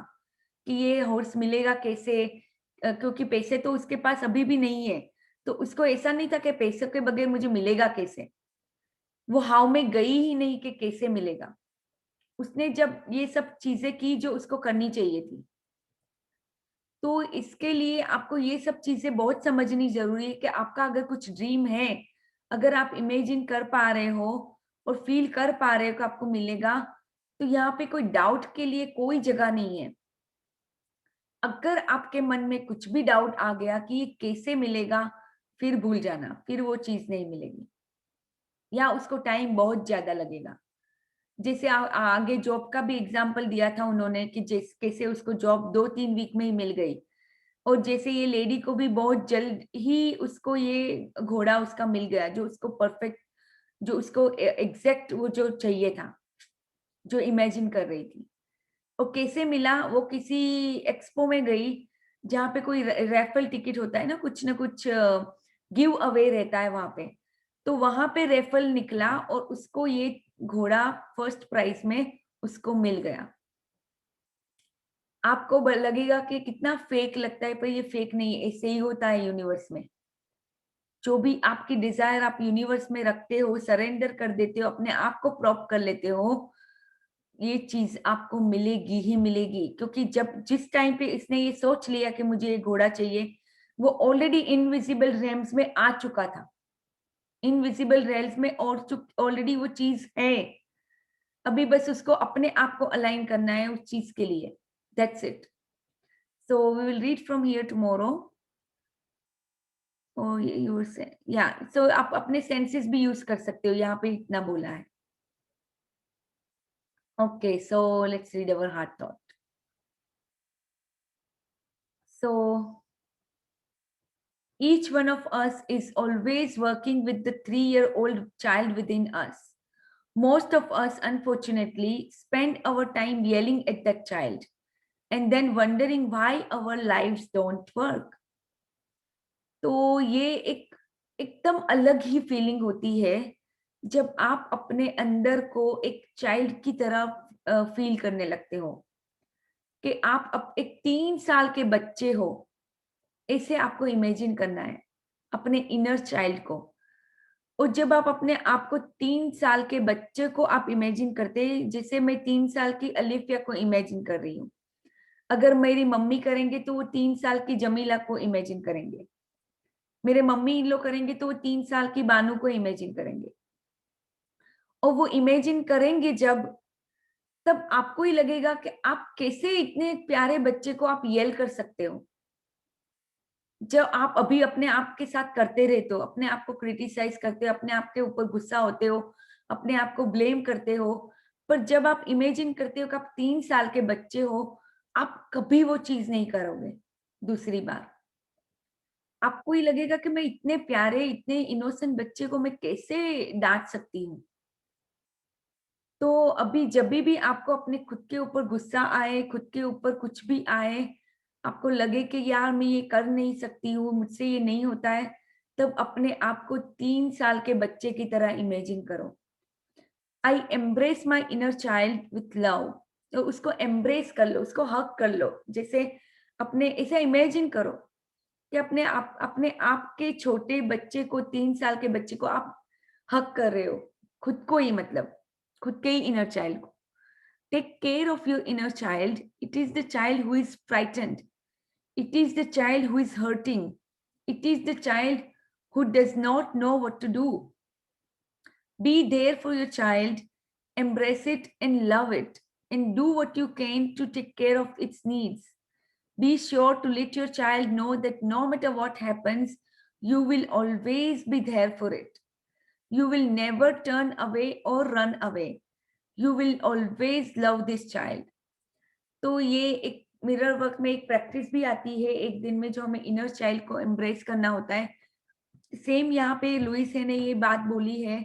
कि ये हॉर्स मिलेगा कैसे, क्योंकि पैसे तो उसके पास अभी भी नहीं है। तो उसको ऐसा नहीं था कि पैसे के बगैर मुझे मिलेगा कैसे। वो हाव में गई ही नहीं कि कैसे मिलेगा। उसने जब ये सब चीजें की जो उसको करनी चाहिए थी। तो इसके लिए आपको ये सब चीजें बहुत समझनी जरूरी है कि आपका अगर कुछ ड्रीम है, अगर आप इमेजिन कर पा रहे हो और फील कर पा रहे हो कि आपको मिलेगा, तो यहाँ पे कोई डाउट के लिए कोई जगह नहीं है। अगर आपके मन में कुछ भी डाउट आ गया कि ये कैसे मिलेगा, फिर भूल जाना, फिर वो चीज नहीं मिलेगी, या उसको टाइम बहुत ज्यादा लगेगा। जैसे आगे जॉब का भी एग्जांपल दिया था उन्होंने कि कैसे उसको जॉब 2-3 वीक में ही मिल गई, और जैसे ये लेडी को भी बहुत जल्द ही उसको ये घोड़ा उसका मिल गया जो उसको परफेक्ट, जो उसको एग्जैक्ट वो जो चाहिए था, जो इमेजिन कर रही थी। और कैसे मिला? वो किसी एक्सपो में गई जहाँ पे कोई रैफल टिकट होता है ना कुछ गिव अवे रहता है वहां पे। तो वहां पे रेफल निकला और उसको ये घोड़ा फर्स्ट प्राइज में उसको मिल गया। आपको लगेगा कि कितना फेक लगता है, पर ये फेक नहीं, ऐसे ही होता है यूनिवर्स में। जो भी आपकी डिजायर आप यूनिवर्स में रखते हो, सरेंडर कर देते हो, अपने आप को प्रॉप कर लेते हो, ये चीज आपको मिलेगी ही मिलेगी। क्योंकि जब जिस टाइम पे इसने ये सोच लिया कि मुझे ये घोड़ा चाहिए, वो ऑलरेडी इनविजिबल रेम्स में आ चुका था। इनविजिबल रेल्स में ऑलरेडी वो चीज है, अभी बस उसको अपने आप को अलाइन करना है उस चीज के लिए। That's it. So we will read from here tomorrow. So आप अपने सेंसेस भी यूज कर सकते हो, यहाँ पे इतना बोला है। Okay, so let's read our heart thought. So each one of us is always working with the 3-year-old child within us. Most of us, unfortunately, spend our time yelling at that child and then wondering why our lives don't work. तो ये एक एकदम अलग ही feeling होती है जब आप अपने अंदर को एक चाइल्ड की तरह फील करने लगते हो कि आप एक 3 साल के बच्चे हो। ऐसे आपको इमेजिन करना है अपने इनर चाइल्ड को। और जब आप अपने आप को 3 साल के बच्चे को आप इमेजिन करते हैं, जैसे मैं 3 साल की अलिफिया को इमेजिन कर रही हूँ, अगर मेरी मम्मी करेंगे तो वो 3 साल की जमीला को इमेजिन करेंगे, मेरे मम्मी इन लोग करेंगे तो वो 3 साल की बानू को इमेजिन करेंगे। और वो इमेजिन करेंगे जब, तब आपको ही लगेगा कि आप कैसे इतने प्यारे बच्चे को आप येल कर सकते हो। जब आप अभी अपने आप के साथ करते रहते हो, अपने आप को क्रिटिसाइज करते हो, अपने आप के ऊपर गुस्सा होते हो, अपने आप को ब्लेम करते हो, पर जब आप इमेजिन करते हो कि आप 3 साल के बच्चे हो, आप कभी वो चीज नहीं करोगे दूसरी बार। आपको ही लगेगा कि मैं इतने प्यारे, इतने इनोसेंट बच्चे को मैं कैसे डांट सकती हूँ। तो अभी जब भी आपको अपने खुद के ऊपर गुस्सा आए, खुद के ऊपर कुछ भी आए, आपको लगे कि यार मैं ये कर नहीं सकती हूँ, मुझसे ये नहीं होता है, तब अपने आप को 3 साल के बच्चे की तरह इमेजिन करो। I embrace my inner child with love. तो उसको एम्ब्रेस कर लो, उसको हग कर लो। जैसे अपने ऐसा इमेजिन करो कि अपने आप के छोटे बच्चे को, 3 साल के बच्चे को आप हग कर रहे हो, खुद को ही, मतलब खुद के ही इनर चाइल्ड को। Take care of your inner child. It is the child who is frightened, it is the child who is hurting, it is the child who does not know what to do. Be there for your child, embrace it and love it, and do what you can to take care of its needs. Be sure to let your child know that no matter what happens, you will always be there for it. You will never turn away or run away. You will always love this child. तो ये एक mirror work में एक practice भी आती है एक दिन में, जो हमें इनर चाइल्ड को एम्ब्रेस करना होता है। सेम यहाँ पे लुइस ने ये बात बोली है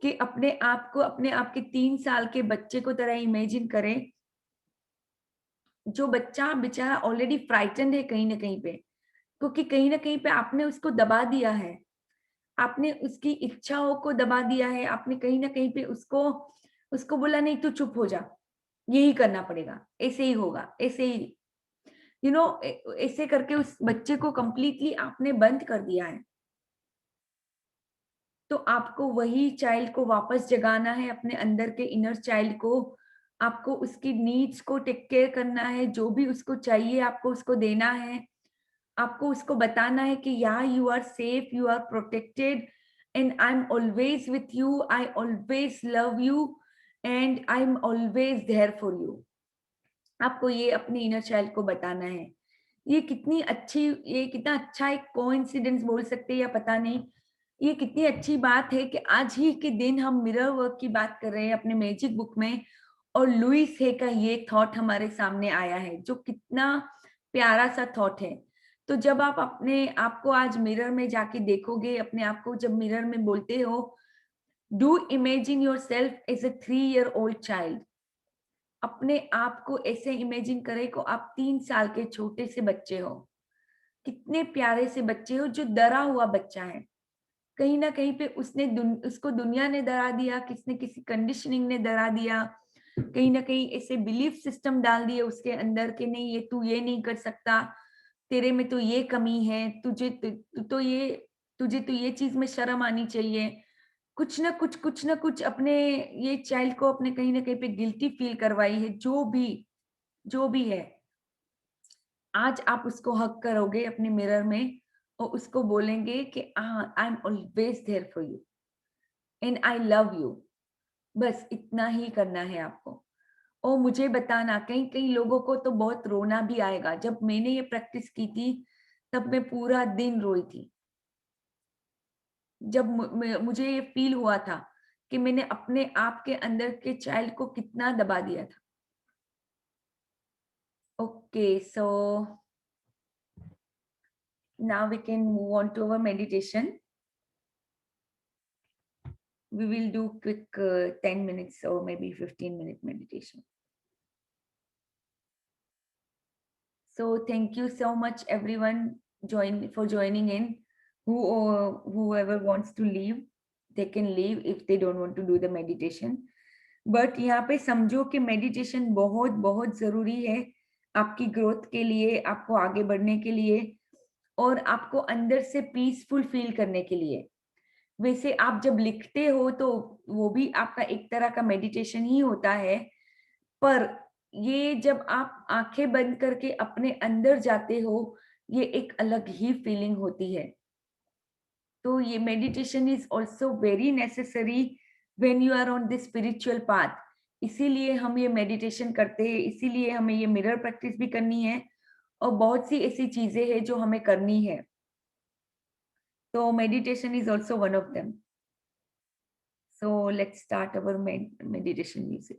कि अपने आप को अपने आप के 3 साल के बच्चे को तरह इमेजिन करें, जो बच्चा बेचारा ऑलरेडी फ्राइटेंड है कहीं ना कहीं पे, क्योंकि कहीं ना कहीं पे आपने उसको दबा दिया है, आपने उसकी इच्छाओं को दबा दिया है, आपने कहीं ना कहीं पे उसको बोला नहीं तू चुप हो जा, यही करना पड़ेगा, ऐसे ही होगा, ऐसे ही ऐसे करके उस बच्चे को कंप्लीटली आपने बंद कर दिया है। तो आपको वही चाइल्ड को वापस जगाना है, अपने अंदर के इनर चाइल्ड को। आपको उसकी नीड्स को टेक केयर करना है, जो भी उसको चाहिए आपको उसको देना है। आपको उसको बताना है कि या you are safe, you are protected, and I am always with you, I always love you, and I am always there for you. आपको ये अपने इनर चाइल्ड को बताना है। ये कितना अच्छा एक कोइंसिडेंस बोल सकते हैं या पता नहीं, ये कितनी अच्छी बात है कि आज ही के दिन हम मिरर वर्क की बात कर रहे हैं अपने मैजिक बुक में, और लुइस हे का ये थॉट हमारे सामने आया है, जो कितना प्यारा सा थॉट है। तो जब आप अपने आप को आज मिरर में जाके देखोगे, अपने आप को जब मिरर में बोलते हो, do imagine your self as a 3-year-old child. अपने आप को ऐसे इमेजिन करें को आप 3 साल के छोटे से बच्चे हो, कितने प्यारे से बच्चे हो, जो डरा हुआ बच्चा है। कहीं ना कहीं पे उसको दुनिया ने डरा दिया, किसी कंडीशनिंग ने डरा दिया, कहीं ना कहीं ऐसे बिलीफ सिस्टम डाल दिए उसके अंदर कि नहीं ये तू ये नहीं कर सकता, तेरे में तो ये कमी है, तुझे तो ये चीज में शर्म आनी चाहिए। कुछ ना कुछ अपने ये चाइल्ड को अपने कहीं ना कहीं पे गिल्टी फील करवाई है। जो भी है, आज आप उसको हक करोगे अपने मिरर में और उसको बोलेंगे कि I am always there for you and I love you. बस इतना ही करना है आपको। और मुझे बताना, कई लोगों को तो बहुत रोना भी आएगा। जब मैंने ये प्रैक्टिस की थी तब मैं पूरा दिन रोई थी, जब मुझे ये फील हुआ था कि मैंने अपने आप के अंदर के चाइल्ड को कितना दबा दिया था। Okay, so now we can move on to our meditation. We will do quick 10 minutes or maybe 15-minute meditation. So thank you so much everyone for joining in. Whoever wants to leave, they can leave if they don't want to do the meditation. But यहाँ पे समझो कि meditation बहुत बहुत जरूरी है आपकी growth के लिए, आपको आगे बढ़ने के लिए और आपको अंदर से पीसफुल फील करने के लिए। वैसे आप जब लिखते हो तो वो भी आपका एक तरह का मेडिटेशन ही होता है, पर ये जब आप आंखें बंद करके अपने अंदर जाते हो, ये एक अलग ही फीलिंग होती है। तो ये meditation is also very necessary when you are on this spiritual path, इसीलिए हम ये मेडिटेशन करते हैं, इसीलिए हमें ये मिरर प्रैक्टिस भी करनी है और बहुत सी ऐसी चीजें हैं जो हमें करनी है। तो meditation is also one of them. So let's start our meditation music.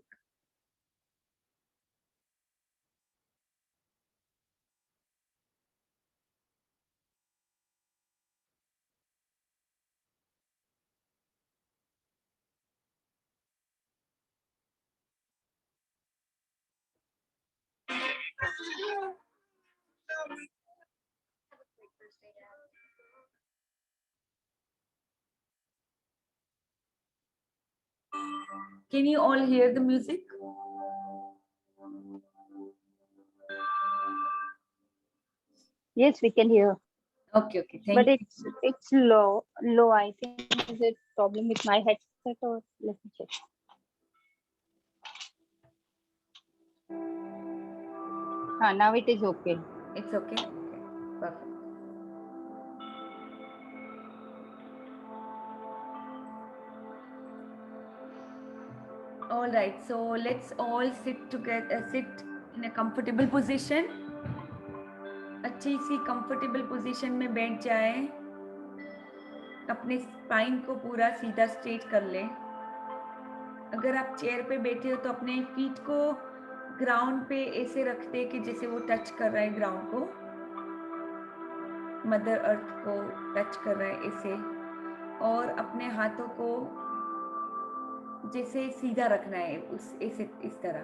Can you all hear the music? Yes, we can hear. Okay, thank But you. it's low. I think is it problem with my headset or let me check. Now it is okay. It's okay? Okay, perfect. All right, so let's all sit together, sit in a comfortable position. अच्छी सी comfortable position में बैठ जाए, अपने spine को पूरा सीधा straight कर ले। अगर आप चेयर पे बैठे हो तो अपने फीट को ग्राउंड पे ऐसे रख दे कि जैसे वो टच कर रहा है ग्राउंड को, मदर अर्थ को टच कर रहा है ऐसे, और अपने हाथों को जैसे सीधा रखना है उस ऐसे इस तरह।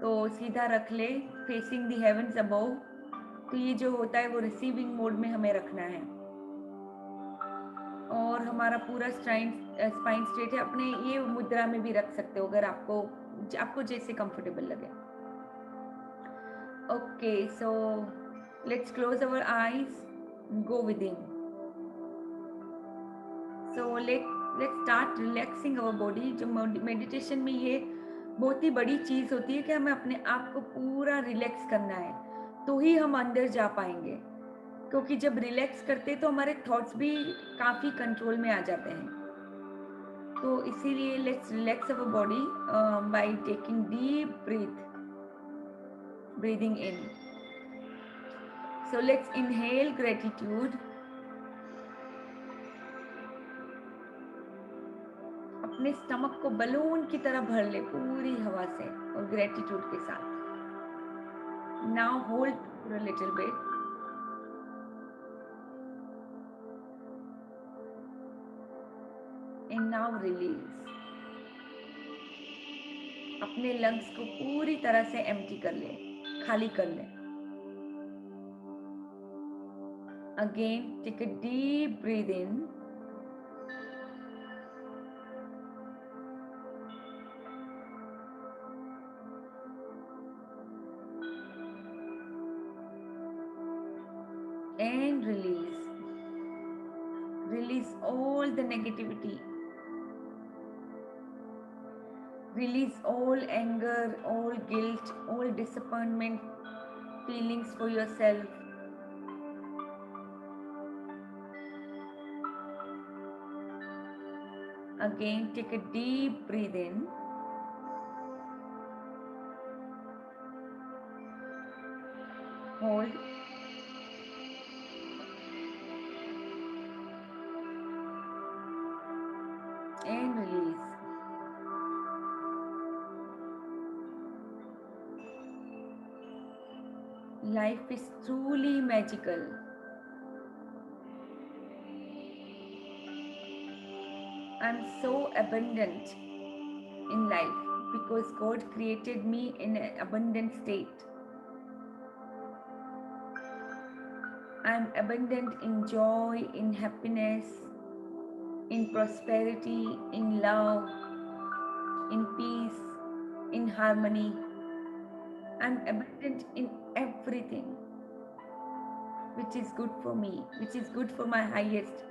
तो सीधा रख ले, फेसिंग द हेवंस अबव। तो ये जो होता है वो रिसीविंग मोड में हमें रखना है और हमारा पूरा स्पाइन स्ट्रेट है। अपने ये मुद्रा में भी रख सकते हो अगर आपको जैसे कंफर्टेबल लगे। Okay, so let's close our eyes, go with in. So let's start relaxing our body. जो मेडिटेशन में ये बहुत ही बड़ी चीज होती है कि हमें अपने आप को पूरा रिलैक्स करना है, तो ही हम अंदर जा पाएंगे। क्योंकि जब रिलैक्स करते हैं तो हमारे थॉट्स भी काफी कंट्रोल में आ जाते हैं। तो इसीलिए let's relax our body by taking deep breathing in. So let's inhale gratitude. अपने स्टमक को बलून की तरह भर ले पूरी हवा से और ग्रेटिट्यूड के साथ। Now hold for a little bit. And now release. अपने लंग्स को पूरी तरह से एम्प्टी कर ले, खाली कर ले। Again, take a deep breath in. And release. Release all the negativity. Release all anger, all guilt, all disappointment, feelings for yourself. Again, take a deep breath in. Hold. And release. Life is truly magical. I'm so abundant in life because God created me in an abundant state. I'm abundant in joy, in happiness, in prosperity, in love, in peace, in harmony. I'm abundant in everything which is good for me, which is good for my highest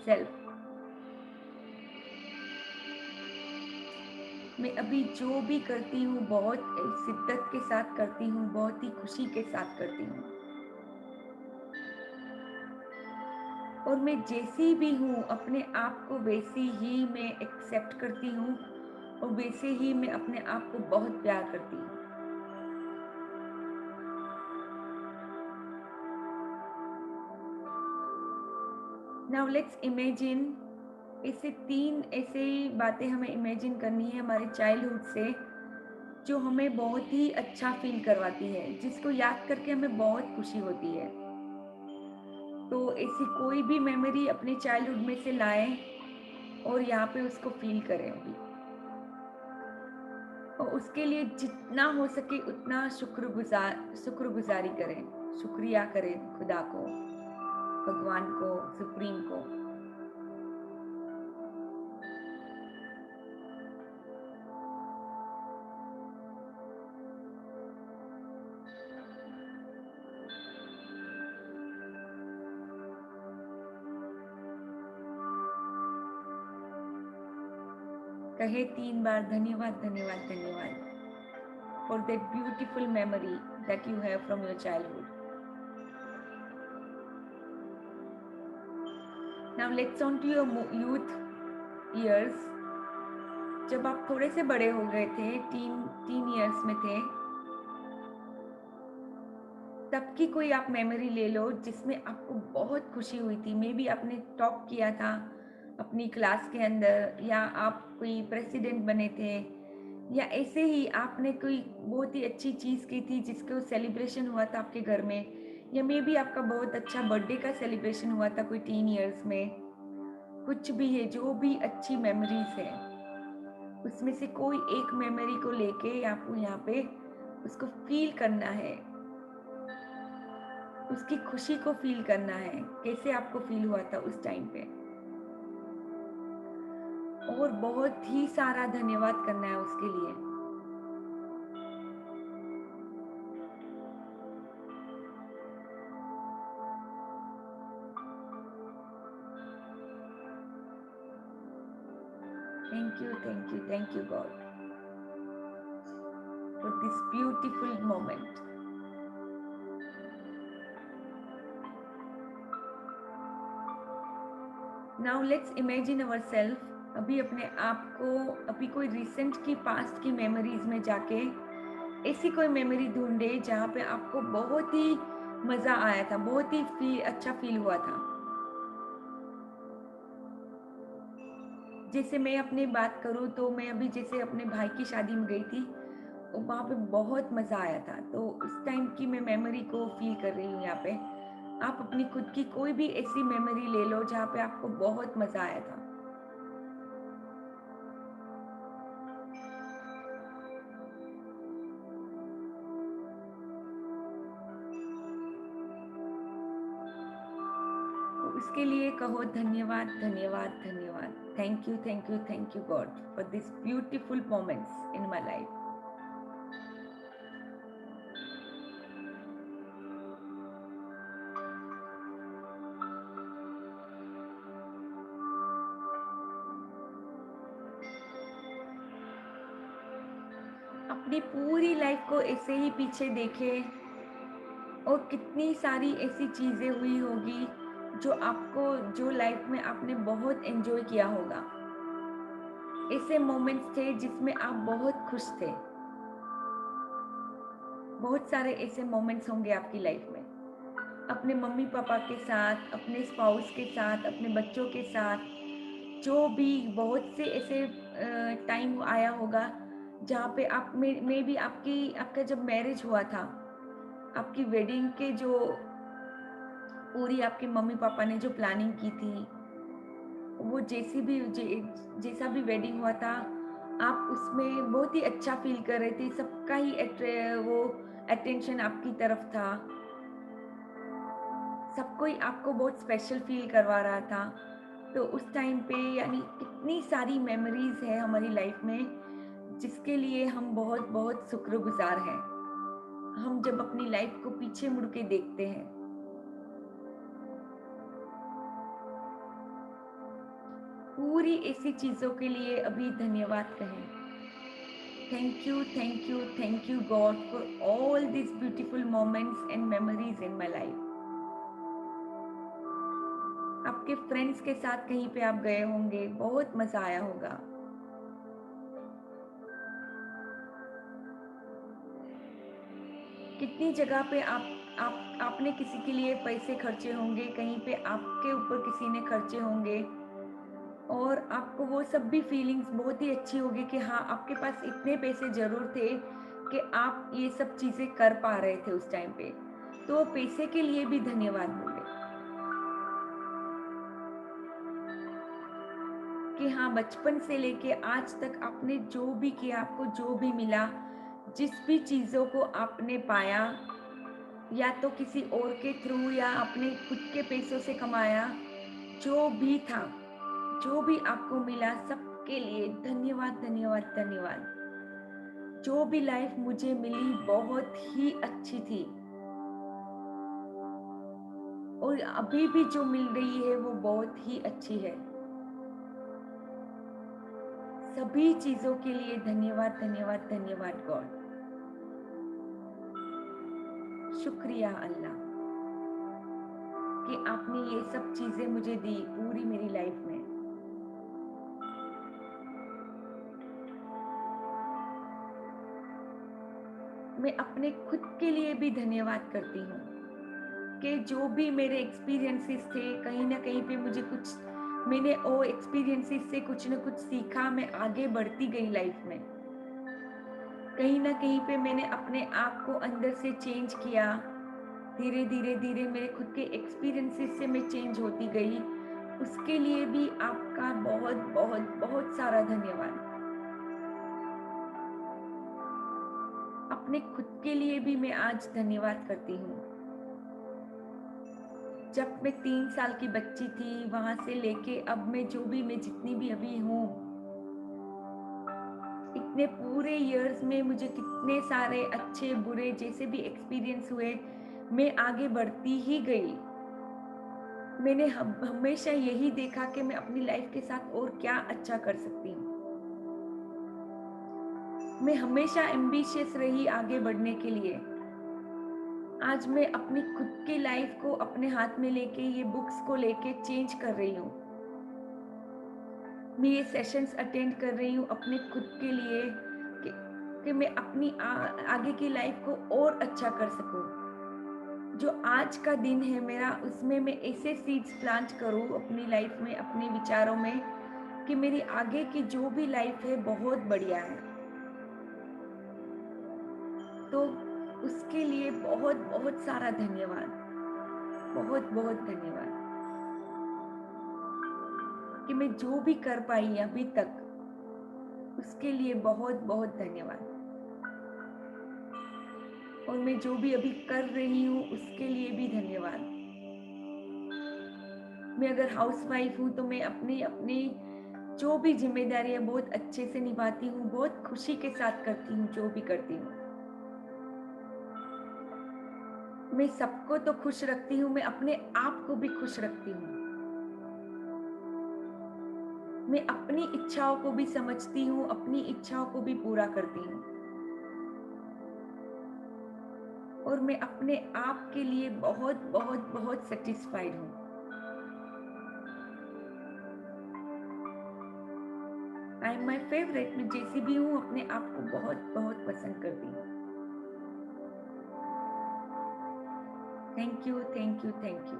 self. मैं अभी जो भी करती हूँ बहुत शिद्दत के साथ करती हूँ, बहुत ही खुशी के साथ करती हूँ। और मैं जैसी भी हूँ अपने आप को वैसी ही मैं एक्सेप्ट करती हूँ और वैसे ही मैं अपने आप को बहुत प्यार करती हूँ। Now let's imagine, ऐसे 3 ऐसे बातें हमें इमेजिन करनी है हमारे चाइल्डहुड से जो हमें बहुत ही अच्छा फील करवाती है, जिसको याद करके हमें बहुत खुशी होती है। तो ऐसी कोई भी मेमोरी अपने चाइल्डहुड में से लाएं और यहाँ पे उसको फील करें अभी। और उसके लिए जितना हो सके उतना शुक्रगुजारी करें, शुक्रिया करें खुदा को, भगवान को, सुप्रीम को। कहे 3 बार धन्यवाद, धन्यवाद, धन्यवाद for that beautiful memory that you have from your childhood. Now let's on to your youth years. जब आप थोड़े से बड़े हो गए थे, टीन इयर्स में थे, तब की कोई आप मेमोरी ले लो जिसमें आपको बहुत खुशी हुई थी। मे बी आपने टॉप किया था अपनी क्लास के अंदर, या आप कोई प्रेसिडेंट बने थे, या ऐसे ही आपने कोई बहुत ही अच्छी चीज़ की थी जिसको सेलिब्रेशन हुआ था आपके घर में, या मे बी आपका बहुत अच्छा बर्थडे का सेलिब्रेशन हुआ था कोई टीन इयर्स में। कुछ भी है, जो भी अच्छी मेमोरीज है उसमें से कोई एक मेमोरी को लेके आपको यहाँ पे उसको फील करना है, उसकी खुशी को फील करना है, कैसे आपको फील हुआ था उस टाइम पे, और बहुत ही सारा धन्यवाद करना है उसके लिए। Thank you God for this beautiful moment. Now let's imagine ourselves, अभी अपने आप को, अभी कोई रिसेंट की पास्ट की मेमोरीज में जाके ऐसी कोई मेमोरी ढूंढे जहाँ पे आपको बहुत ही मजा आया था, बहुत ही अच्छा फील हुआ था। जैसे मैं अपनी बात करूँ तो मैं अभी जैसे अपने भाई की शादी में गई थी, वहाँ पे बहुत मजा आया था, तो उस टाइम की मैं मेमोरी को फील कर रही हूँ यहाँ पे। आप अपनी खुद की कोई भी ऐसी मेमोरी ले लो जहाँ पे आपको बहुत मजा आया था। उसके लिए कहो धन्यवाद, धन्यवाद, धन्यवाद। Thank you God for this beautiful moments in my life. अपनी पूरी लाइफ को ऐसे ही पीछे देखे और कितनी सारी ऐसी चीजें हुई होगी जो आपको, जो लाइफ में आपने बहुत एंजॉय किया होगा। ऐसे मोमेंट्स थे जिसमें आप बहुत खुश थे। बहुत सारे ऐसे मोमेंट्स होंगे आपकी लाइफ में, अपने मम्मी पापा के साथ, अपने स्पाउस के साथ, अपने बच्चों के साथ, जो भी बहुत से ऐसे टाइम आया होगा जहाँ पे आप में भी आपका जब मैरिज हुआ था, आपकी वेडिंग के जो पूरी आपके मम्मी पापा ने जो प्लानिंग की थी, वो जैसा भी वेडिंग हुआ था, आप उसमें बहुत ही अच्छा फील कर रहे थे, सबका ही वो अटेंशन आपकी तरफ था, सब कोई आपको बहुत स्पेशल फील करवा रहा था। तो उस टाइम पे यानी कितनी सारी मेमोरीज है हमारी लाइफ में जिसके लिए हम बहुत बहुत शुक्रगुजार हैं। हम जब अपनी लाइफ को पीछे मुड़ के देखते हैं, पूरी ऐसी चीजों के लिए अभी धन्यवाद कहें। Thank you God for all this beautiful moments and memories in my life. आपके फ्रेंड्स के साथ कहीं पे आप गए होंगे, बहुत मजा आया होगा। कितनी जगह पे आपने किसी के लिए पैसे खर्चे होंगे, कहीं पे आपके ऊपर किसी ने खर्चे होंगे और आपको वो सब भी फीलिंग्स बहुत ही अच्छी होगी कि हाँ, आपके पास इतने पैसे जरूर थे कि आप ये सब चीजें कर पा रहे थे उस टाइम पे। तो पैसे के लिए भी धन्यवाद बोले कि हाँ, बचपन से लेके आज तक आपने जो भी किया, आपको जो भी मिला, जिस भी चीजों को आपने पाया, या तो किसी और के थ्रू या अपने खुद के पैसों से कमाया, जो भी था, जो भी आपको मिला, सबके लिए धन्यवाद धन्यवाद धन्यवाद। जो भी लाइफ मुझे मिली बहुत ही अच्छी थी और अभी भी जो मिल रही है वो बहुत ही अच्छी है। सभी चीजों के लिए धन्यवाद धन्यवाद धन्यवाद गॉड। शुक्रिया अल्लाह कि आपने ये सब चीजें मुझे दी पूरी मेरी लाइफ में। मैं अपने खुद के लिए भी धन्यवाद करती हूँ कि जो भी मेरे एक्सपीरियंसेस थे, कहीं ना कहीं पे मुझे कुछ, मैंने वो एक्सपीरियंसेस से कुछ ना कुछ सीखा, मैं आगे बढ़ती गई लाइफ में। कहीं ना कहीं पे मैंने अपने आप को अंदर से चेंज किया, धीरे धीरे धीरे मेरे खुद के एक्सपीरियंसेस से मैं चेंज होती गई। उसके लिए भी आपका बहुत बहुत बहुत सारा धन्यवाद। अपने खुद के लिए भी मैं आज धन्यवाद करती हूँ। जब मैं 3 साल की बच्ची थी, वहां से लेके अब मैं जो भी, मैं जितनी भी अभी हूँ, इतने पूरे इयर्स में मुझे कितने सारे अच्छे बुरे जैसे भी एक्सपीरियंस हुए, मैं आगे बढ़ती ही गई। मैंने हमेशा यही देखा कि मैं अपनी लाइफ के साथ और क्या अच्छा कर सकती हूँ। मैं हमेशा एम्बिशियस रही आगे बढ़ने के लिए। आज मैं अपनी खुद की लाइफ को अपने हाथ में लेके, ये बुक्स को लेके चेंज कर रही हूँ। मैं ये सेशंस अटेंड कर रही हूँ अपने खुद के लिए कि मैं अपनी आगे की लाइफ को और अच्छा कर सकूँ। जो आज का दिन है मेरा, उसमें मैं ऐसे सीड्स प्लांट करूँ अपनी लाइफ में, अपने विचारों में, कि मेरी आगे की जो भी लाइफ है बहुत बढ़िया है। तो उसके लिए बहुत बहुत सारा धन्यवाद, बहुत बहुत धन्यवाद कि मैं जो भी कर पाई अभी तक, उसके लिए बहुत बहुत धन्यवाद। और मैं जो भी अभी कर रही हूँ उसके लिए भी धन्यवाद। मैं अगर हाउसवाइफ हूँ तो मैं अपनी जो भी जिम्मेदारियां बहुत अच्छे से निभाती हूँ, बहुत खुशी के साथ करती हूँ जो भी करती हूँ। मैं सबको तो खुश रखती हूँ, मैं अपने आप को भी खुश रखती हूँ। मैं अपनी इच्छाओं को भी समझती हूँ, अपनी इच्छाओं को भी पूरा करती हूँ। और मैं अपने आप के लिए बहुत बहुत बहुत सेटिस्फाइड हूँ। I am my favourite. मैं जैसी भी हूँ अपने आप को बहुत बहुत पसंद करती हूँ। Thank you thank you thank you.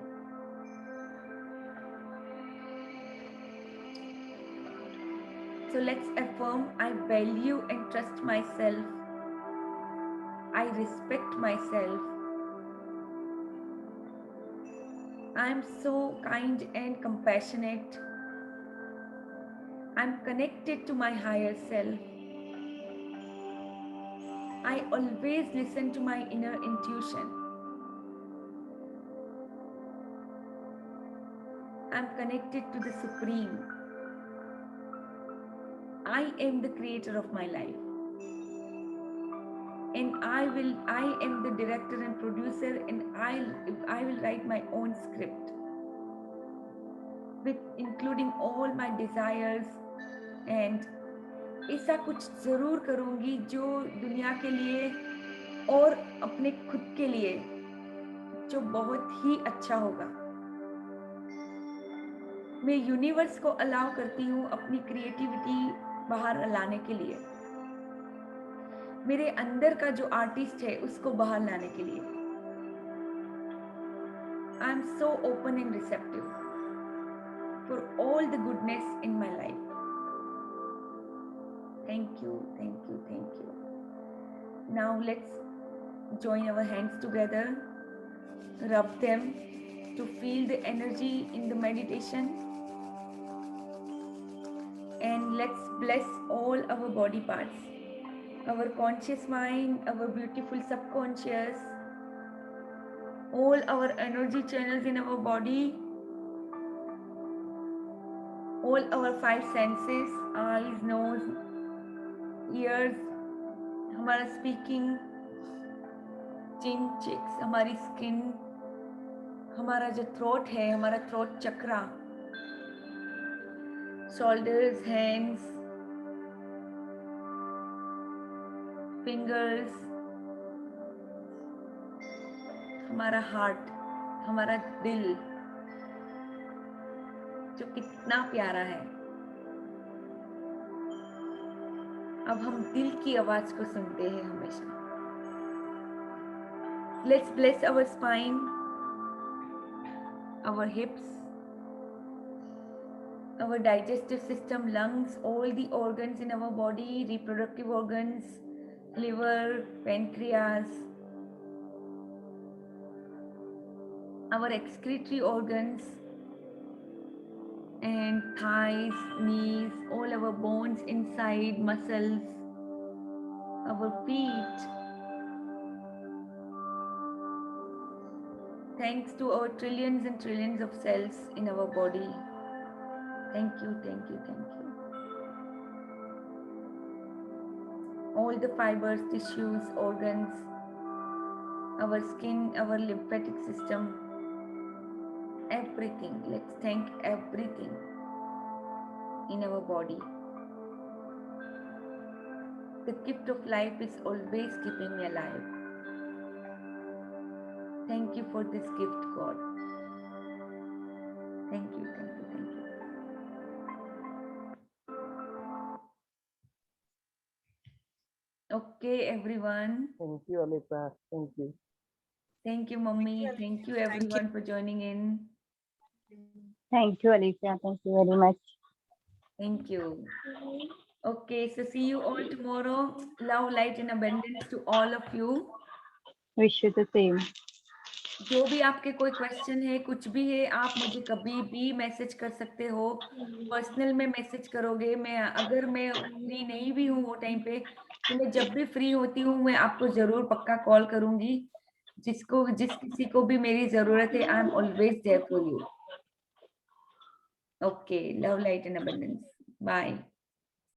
So let's affirm, I value and trust myself. I respect myself. I am so kind and compassionate. I'm connected to my higher self. I always listen to my inner intuition. I'm connected to the Supreme. I am the creator of my life. And I am the director and producer, and I will write my own script, with including all my desires. And ऐसा कुछ जरूर करूंगी जो दुनिया के लिए और अपने खुद के लिए जो बहुत ही अच्छा होगा। मैं यूनिवर्स को अलाउ करती हूँ अपनी क्रिएटिविटी बाहर लाने के लिए। मेरे अंदर का जो आर्टिस्ट है उसको बाहर लाने के लिए। I am so open and receptive for all the goodness in my life. Thank you, thank you, thank you. Now let's join our hands together, rub them to feel the energy in the meditation, and let's bless all our body parts, our conscious mind, our beautiful subconscious, all our energy channels in our body, all our 5 senses, eyes, nose, ears, हमारा speaking, चिन, chicks, हमारी skin, हमारा जो throat है, हमारा throat चक्रा, shoulders, hands, fingers, हमारा heart, हमारा दिल जो कितना प्यारा है। अब हम दिल की आवाज को सुनते हैं हमेशा। Let's bless our spine, our hips, our digestive system, lungs, all the organs in our body, reproductive organs, liver, pancreas, our excretory organs, and thighs, knees, all our bones inside, muscles, our feet. Thanks to our trillions and trillions of cells in our body. Thank you, thank you, thank you. All the fibers, tissues, organs, our skin, our lymphatic system, everything. Let's thank everything in our body. The gift of life is always keeping me alive. Thank you for this gift, God. Thank you, thank you, thank you. Okay, everyone. Thank you, Alisa. Thank you. Thank you, Mummy. Thank you, everyone, for joining in. Thank you, Alicia. Thank you very much. Thank you. Okay, so see you all tomorrow. Love, light, and abundance to all of you. Wish you the same. जो भी आपके कोई question है, कुछ भी है, आप मुझे कभी भी मैसेज कर सकते हो। पर्सनल में मैसेज करोगे, मैं अगर मैं फ्री नहीं भी हूँ वो टाइम पे, तो मैं जब भी फ्री होती हूँ मैं आपको जरूर पक्का कॉल करूंगी। जिस किसी को भी मेरी जरूरत है, I am always there for you. Okay, love, light and abundance. Bye.